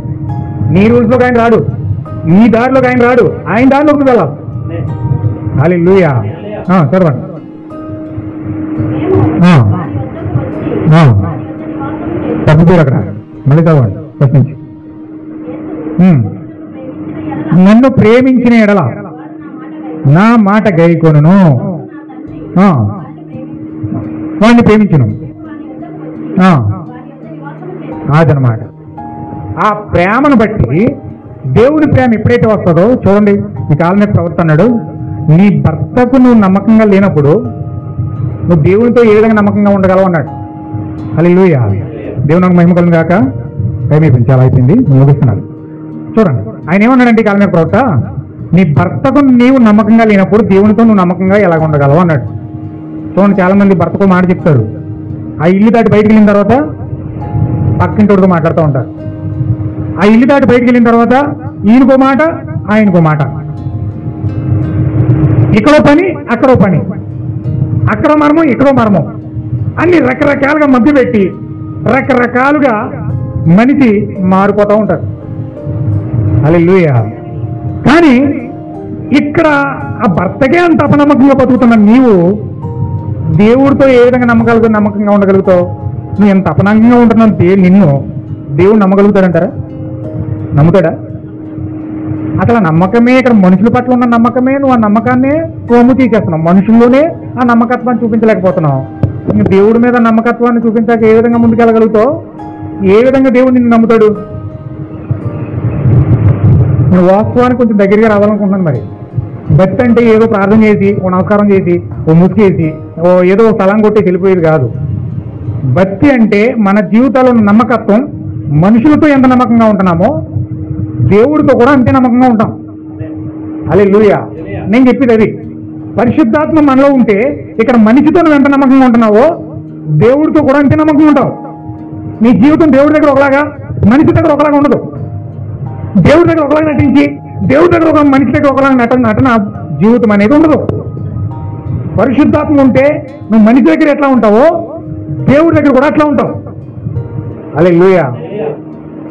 S2: నీ రూల్స్లోకి ఆయన రాడు, నీ దారిలోకి ఆయన రాడు, ఆయన దారిలోకి నువ్వు వెళ్ళాలి. హల్లెలూయా. చదవండి. తప్పుకోరు అక్కడ, మళ్ళీ చదవండి ఫస్ట్ నుంచి. నన్ను ప్రేమించిన ఎడల నా మాట గైకొనును, వాడిని ప్రేమించును. అదనమాట. ఆ ప్రేమను బట్టి దేవుని ప్రేమ ఎప్పుడైతే వస్తుందో చూడండి, ఈ కాలం మీద ప్రవర్తన్నాడు. నీ భర్తకు నువ్వు నమ్మకంగా లేనప్పుడు నువ్వు దేవునితో ఏ విధంగా నమ్మకంగా ఉండగలవు అన్నాడు. హల్లెలూయా. దేవునికి మహిమ కలుగును గాక. టైం అయిపోయింది, చాలా అయిపోయింది, ముగిస్తున్నాను. చూడండి ఆయన ఏమన్నాడంటే ఈ కాలం మీద ప్రవక్త, నీ భర్తకు నీవు నమ్మకంగా లేనప్పుడు దేవునితో నువ్వు నమ్మకంగా ఎలాగ ఉండగలవు అన్నాడు. చూడండి, చాలా మంది భర్తకు మాట చెప్తారు, ఆ ఇల్లు దాటి బయటికి వెళ్ళిన తర్వాత పక్కింటితో మాట్లాడుతూ ఉంటారు. ఆ ఇల్లు దాటి బయటికి వెళ్ళిన తర్వాత ఈయనకో మాట, ఆయనకో మాట, ఇక్కడో పని, అక్కడో పని, అక్కడ మర్మం, ఇక్కడో మర్మం, అన్ని రకరకాలుగా మధ్య పెట్టి రకరకాలుగా మనిషి మారిపోతూ ఉంటారు. హల్లెలూయా. కానీ ఇక్కడ ఆ భర్తకే అంత అపనమ్మకంగా బతుకుతున్న నీవు దేవుడితో ఏ విధంగా నమ్మకంగా ఉండగలుగుతావు? నువ్వు ఎంత అపనమ్మకంగా ఉంటున్నావు, నిన్ను దేవుడు నమ్మగలుగుతాడంటారా? నమ్ముతాడా? అసలు నమ్మకమే, ఇక్కడ మనుషుల పట్ల ఉన్న నమ్మకమే, నువ్వు ఆ నమ్మకాన్నే కోము తీసేస్తున్నావు. మనుషుల్లోనే ఆ నమ్మకత్వాన్ని చూపించలేకపోతున్నావు. దేవుడి మీద నమ్మకత్వాన్ని చూపించాక ఏ విధంగా ముందుకెళ్ళగలుగుతావు? ఏ విధంగా దేవుడు నిన్ను నమ్ముతాడు? నేను వాస్తవానికి కొంచెం దగ్గరగా రావాలనుకుంటున్నాను. మరి భక్తి అంటే ఏదో ప్రార్థన చేసి, ఓ నమస్కారం చేసి, ఓ ముసుకేసి, ఏదో స్థలం కొట్టేసి వెళ్ళిపోయేది కాదు. భక్తి అంటే మన జీవితాల్లో ఉన్న నమ్మకత్వం, మనుషులతో ఎంత నమ్మకంగా ఉంటున్నామో దేవుడితో కూడా అంతే నమ్మకంగా ఉంటాం. హల్లెలూయా. నేను చెప్పేది అది. పరిశుద్ధాత్మ మనలో ఉంటే ఇక్కడ మనిషితో నువ్వు ఎంత నమ్మకంగా ఉంటున్నావో దేవుడితో కూడా అంతే నమ్మకంగా ఉంటావు. నీ జీవితం దేవుడి దగ్గర ఒకలాగా, మనిషి దగ్గర ఒకలాగా ఉండదు. దేవుడి దగ్గర ఒకలాగా నటించి దేవుడి దగ్గర ఒక మనిషి దగ్గర ఒకలాగా నటన జీవితం అనేది ఉండదు. పరిశుద్ధాత్మ ఉంటే నువ్వు మనిషి దగ్గర ఎట్లా ఉంటావో దేవుడి దగ్గర కూడా అట్లా ఉంటావు. హల్లెలూయా.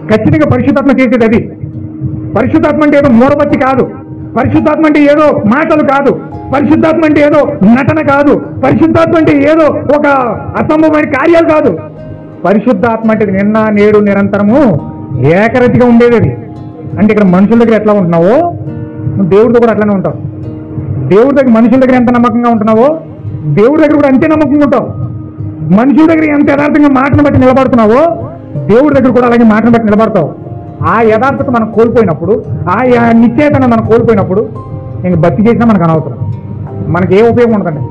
S2: ఖచ్చితంగా పరిశుద్ధాత్మ చేసేది అది. పరిశుద్ధాత్మ అంటే ఏదో మూఢభక్తి కాదు. పరిశుద్ధాత్మ అంటే ఏదో మాటలు కాదు. పరిశుద్ధాత్మ అంటే ఏదో నటన కాదు. పరిశుద్ధాత్మ అంటే ఏదో ఒక అసంభవమైన కార్యాలు కాదు. పరిశుద్ధాత్మ అంటే నిన్న నేడు నిరంతరము ఏకరతిగా ఉండేది అది. అంటే ఇక్కడ మనుషుల దగ్గర ఎట్లా ఉంటున్నావో నువ్వు దేవుడితో కూడా అట్లానే ఉంటావు. దేవుడి దగ్గర మనుషుల దగ్గర ఎంత నమ్మకంగా ఉంటున్నావో దేవుడి దగ్గర కూడా అంతే నమ్మకంగా ఉంటావు. మనుషుల దగ్గర ఎంత యథార్థంగా మాటను బట్టి నిలబడుతున్నావో దేవుడి దగ్గర కూడా అలాగే మాటను బట్టి నిలబడతావు. ఆ యథార్థత మనం కోల్పోయినప్పుడు, ఆ నిశ్చయతను మనం కోల్పోయినప్పుడు ఇంక భక్తి చేసినా మనకు అనవసరం, మనకి ఏ ఉపయోగం ఉండదండి.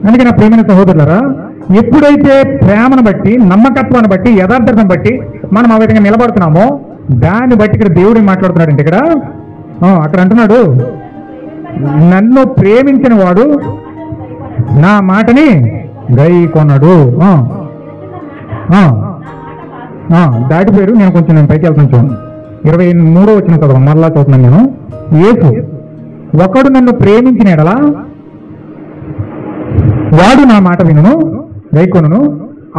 S2: అందుకే నా ప్రేమైన సహోదరులారా, ఎప్పుడైతే ప్రేమను బట్టి, నమ్మకత్వాన్ని బట్టి, యథార్థతను బట్టి మనం ఆ విధంగా నిలబడుతున్నామో దాన్ని బట్టి ఇక్కడ దేవుడు మాట్లాడుతున్నాడంటే ఇక్కడ అక్కడ అంటున్నాడు, నన్ను ప్రేమించిన వాడు నా మాటని గైకొన్నాడు. దాటిపోయారు. నేను పైకి వెళ్తాను చూడండి. 23వ వచనం కదా మరలా చదువుతున్నాను నేను. యేసు, ఒకడు నన్ను ప్రేమించిన ఎడలా వాడు నా మాట వినును, గైకొనును,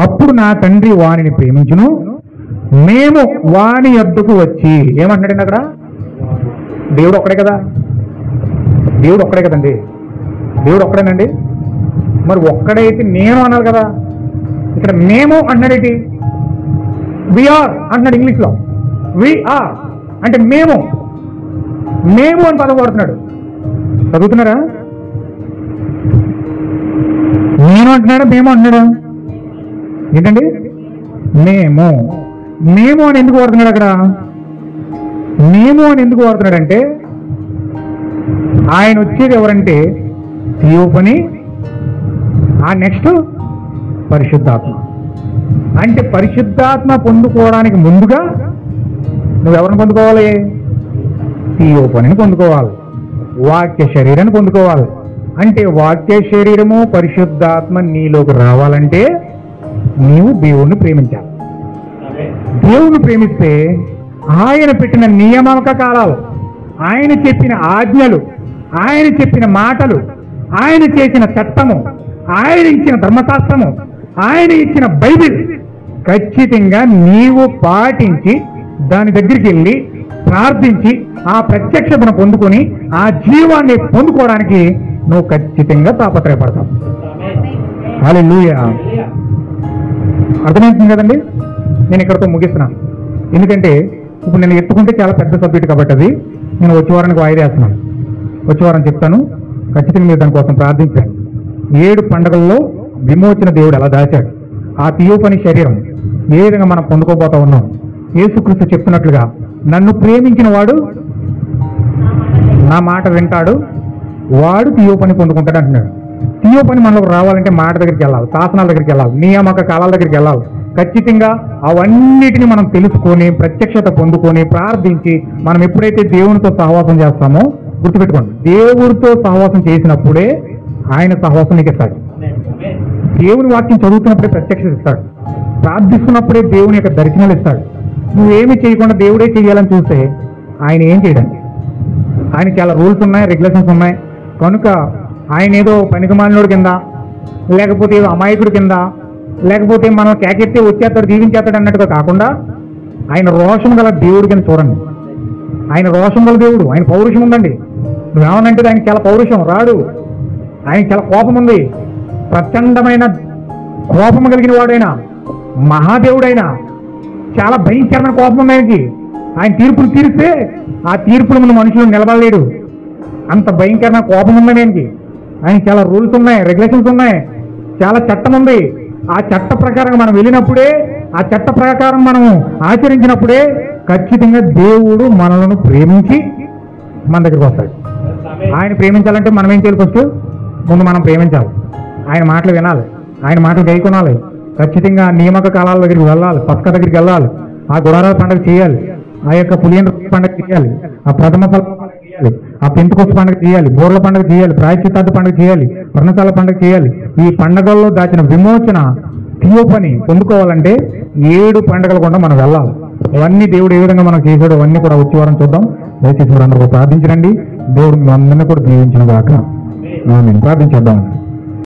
S2: అప్పుడు నా తండ్రి వానిని ప్రేమించును, మేము వాని యొద్దకు వచ్చి. ఏమంటున్నాడండి అక్కడ? దేవుడు ఒక్కడే కదా, దేవుడు ఒక్కడే కదండి, దేవుడు ఒక్కడేనండి. మరి ఒక్కడైతే నేను అన్నారు కదా, ఇక్కడ మేము అన్నాడేంటి? వీఆర్ అంటున్నాడు ఇంగ్లీష్లో. వీఆర్ అంటే మేము, మేము అని పదం వాడుతున్నాడు. చదువుతున్నారా? నేను అంటున్నాడా మేము అంటున్నాడా? ఏంటండి మేము, మేము అని ఎందుకు వాడుతున్నాడు అక్కడ? మేము అని ఎందుకు వాడుతున్నాడంటే ఆయన వచ్చేది ఎవరంటే థియోఫనీ, ఆ నెక్స్ట్ పరిశుద్ధాత్మ. అంటే పరిశుద్ధాత్మ పొందుకోవడానికి ముందుగా నువ్వెవరిని పొందుకోవాలి? థియోఫనీని పొందుకోవాలి, వాక్య శరీరాన్ని పొందుకోవాలి. అంటే వాక్య శరీరము పరిశుద్ధాత్మ నీలోకి రావాలంటే నీవు దేవుణ్ణి ప్రేమించాలి. దేవుణ్ణి ప్రేమిస్తే ఆయన పెట్టిన నియామక కాలాలు, ఆయన చెప్పిన ఆజ్ఞలు, ఆయన చెప్పిన మాటలు, ఆయన చేసిన చట్టము, ఆయన ఇచ్చిన ధర్మశాస్త్రము, ఆయన ఇచ్చిన బైబిల్ ఖచ్చితంగా నీవు పాటించి దాని దగ్గరికి వెళ్ళి ప్రార్థించి ఆ ప్రత్యక్షతను పొందుకొని ఆ జీవాన్ని పొందుకోవడానికి నువ్వు ఖచ్చితంగా తాపత్రయపడతావు. హల్లెలూయా. అర్థమవుతుంది కదండి? నేను ఇక్కడితో ముగిస్తున్నాను. ఎందుకంటే ఇప్పుడు నేను ఎత్తుకుంటే చాలా పెద్ద సబ్జెక్ట్ కాబట్టి అది నేను వచ్చే వారానికి వాయిదా వేస్తున్నాను. వచ్చే వారం చెప్తాను. ఖచ్చితంగా మీరు దానికోసం ప్రార్థించాను. 7 పండుగల్లో విమోచన దేవుడు ఎలా దాచాడు, ఆ థియోఫనీ శరీరం ఏ విధంగా మనం పొందుకోబోతా ఉన్నాం. యేసుక్రీస్తు చెప్తున్నట్లుగా నన్ను ప్రేమించిన వాడు నా మాట వింటాడు, వాడు థియోఫనీ పొందుకుంటాడు అంటున్నాడు. థియోఫనీ మనలోకి రావాలంటే మాట దగ్గరికి వెళ్ళాలి, శాసనాల దగ్గరికి వెళ్ళాలి, నియామక కాలాల దగ్గరికి వెళ్ళాలి. ఖచ్చితంగా అవన్నిటిని మనం తెలుసుకొని ప్రత్యక్షత పొందుకొని ప్రార్థించి మనం ఎప్పుడైతే దేవునితో సహవాసం చేస్తామో గుర్తుపెట్టుకోండి, దేవుడితో సహవాసం చేసినప్పుడే ఆయన సహవాసం నీకు ఇస్తాడు. దేవుని వాక్యం చదువుతున్నప్పుడే ప్రత్యక్షత ఇస్తాడు. ప్రార్థిస్తున్నప్పుడే దేవుని యొక్క దర్శనాలు ఇస్తాడు. నువ్వేమి చేయకుండా దేవుడే చేయాలని చూస్తే ఆయన ఏం చేయడానికి? ఆయన చాలా రూల్స్ ఉన్నాయి, రెగ్యులేషన్స్ ఉన్నాయి. కనుక ఆయన ఏదో పనికిమాలినోడు కింద, లేకపోతే ఏదో అమాయకుడి కింద, లేకపోతే మనం కేకెత్తే వచ్చేస్తాడు దీవించేస్తాడు అన్నట్టుగా కాకుండా ఆయన రోషం గల దేవుడి కింద చూడండి. ఆయన రోషం గల దేవుడు, ఆయన పౌరుషం ఉందండి. నువ్వేమనంటే ఆయన చాలా పౌరుషం రాడు, ఆయన చాలా కోపం ఉంది, ప్రచండమైన కోపం కలిగిన వాడైనా, మహాదేవుడైనా, చాలా భయంకరమైన కోపం ఉంది ఆయనకి. ఆయన తీర్పులు తీరిస్తే ఆ తీర్పులు మన మనుషులు నిలబడలేడు, అంత భయంకరమైన కోపం ఉంది ఆయనకి. ఆయన చాలా రూల్స్ ఉన్నాయి, రెగ్యులేషన్స్ ఉన్నాయి, చాలా చట్టం ఉంది. ఆ చట్ట ప్రకారం మనం వెళ్ళినప్పుడే, ఆ చట్ట ప్రకారం మనము ఆచరించినప్పుడే ఖచ్చితంగా దేవుడు మనలను ప్రేమించి మన దగ్గరికి వస్తాడు. ఆయన ప్రేమించాలంటే మనం ఏం చేయాలి? ఫస్ట్ ముందు మనం ప్రేమించాలి, ఆయన మాటలు వినాలి, ఆయన మాటలు గైకొనాలి, ఖచ్చితంగా నియామక కాలాల దగ్గరికి వెళ్ళాలి, పస్కా దగ్గరికి వెళ్ళాలి, ఆ గుడారాల పండుగ చేయాలి, ఆ యొక్క పులియన్ పండుగ చేయాలి, ఆ ప్రథమ ఫల పండుగ చేయాలి, ఆ పెంతుకొస్తు పండుగ చేయాలి, బోర్ల పండుగ చేయాలి, ప్రాయశ్చిత్తార్థ పండుగ చేయాలి, పర్ణశాల పండుగ చేయాలి. ఈ పండుగల్లో దాచిన విమోచన తీయోపని పొందుకోవాలంటే 7 పండుగలు కూడా మనం వెళ్ళాలి. అవన్నీ దేవుడు ఏ విధంగా మనం చేశాడో అవన్నీ కూడా వచ్చే వారం చూద్దాం. దయచేసి అందరూ ప్రార్థించండి. దేవుడు అందరినీ కూడా దీవించిన దాకా ప్రార్థించేద్దాం.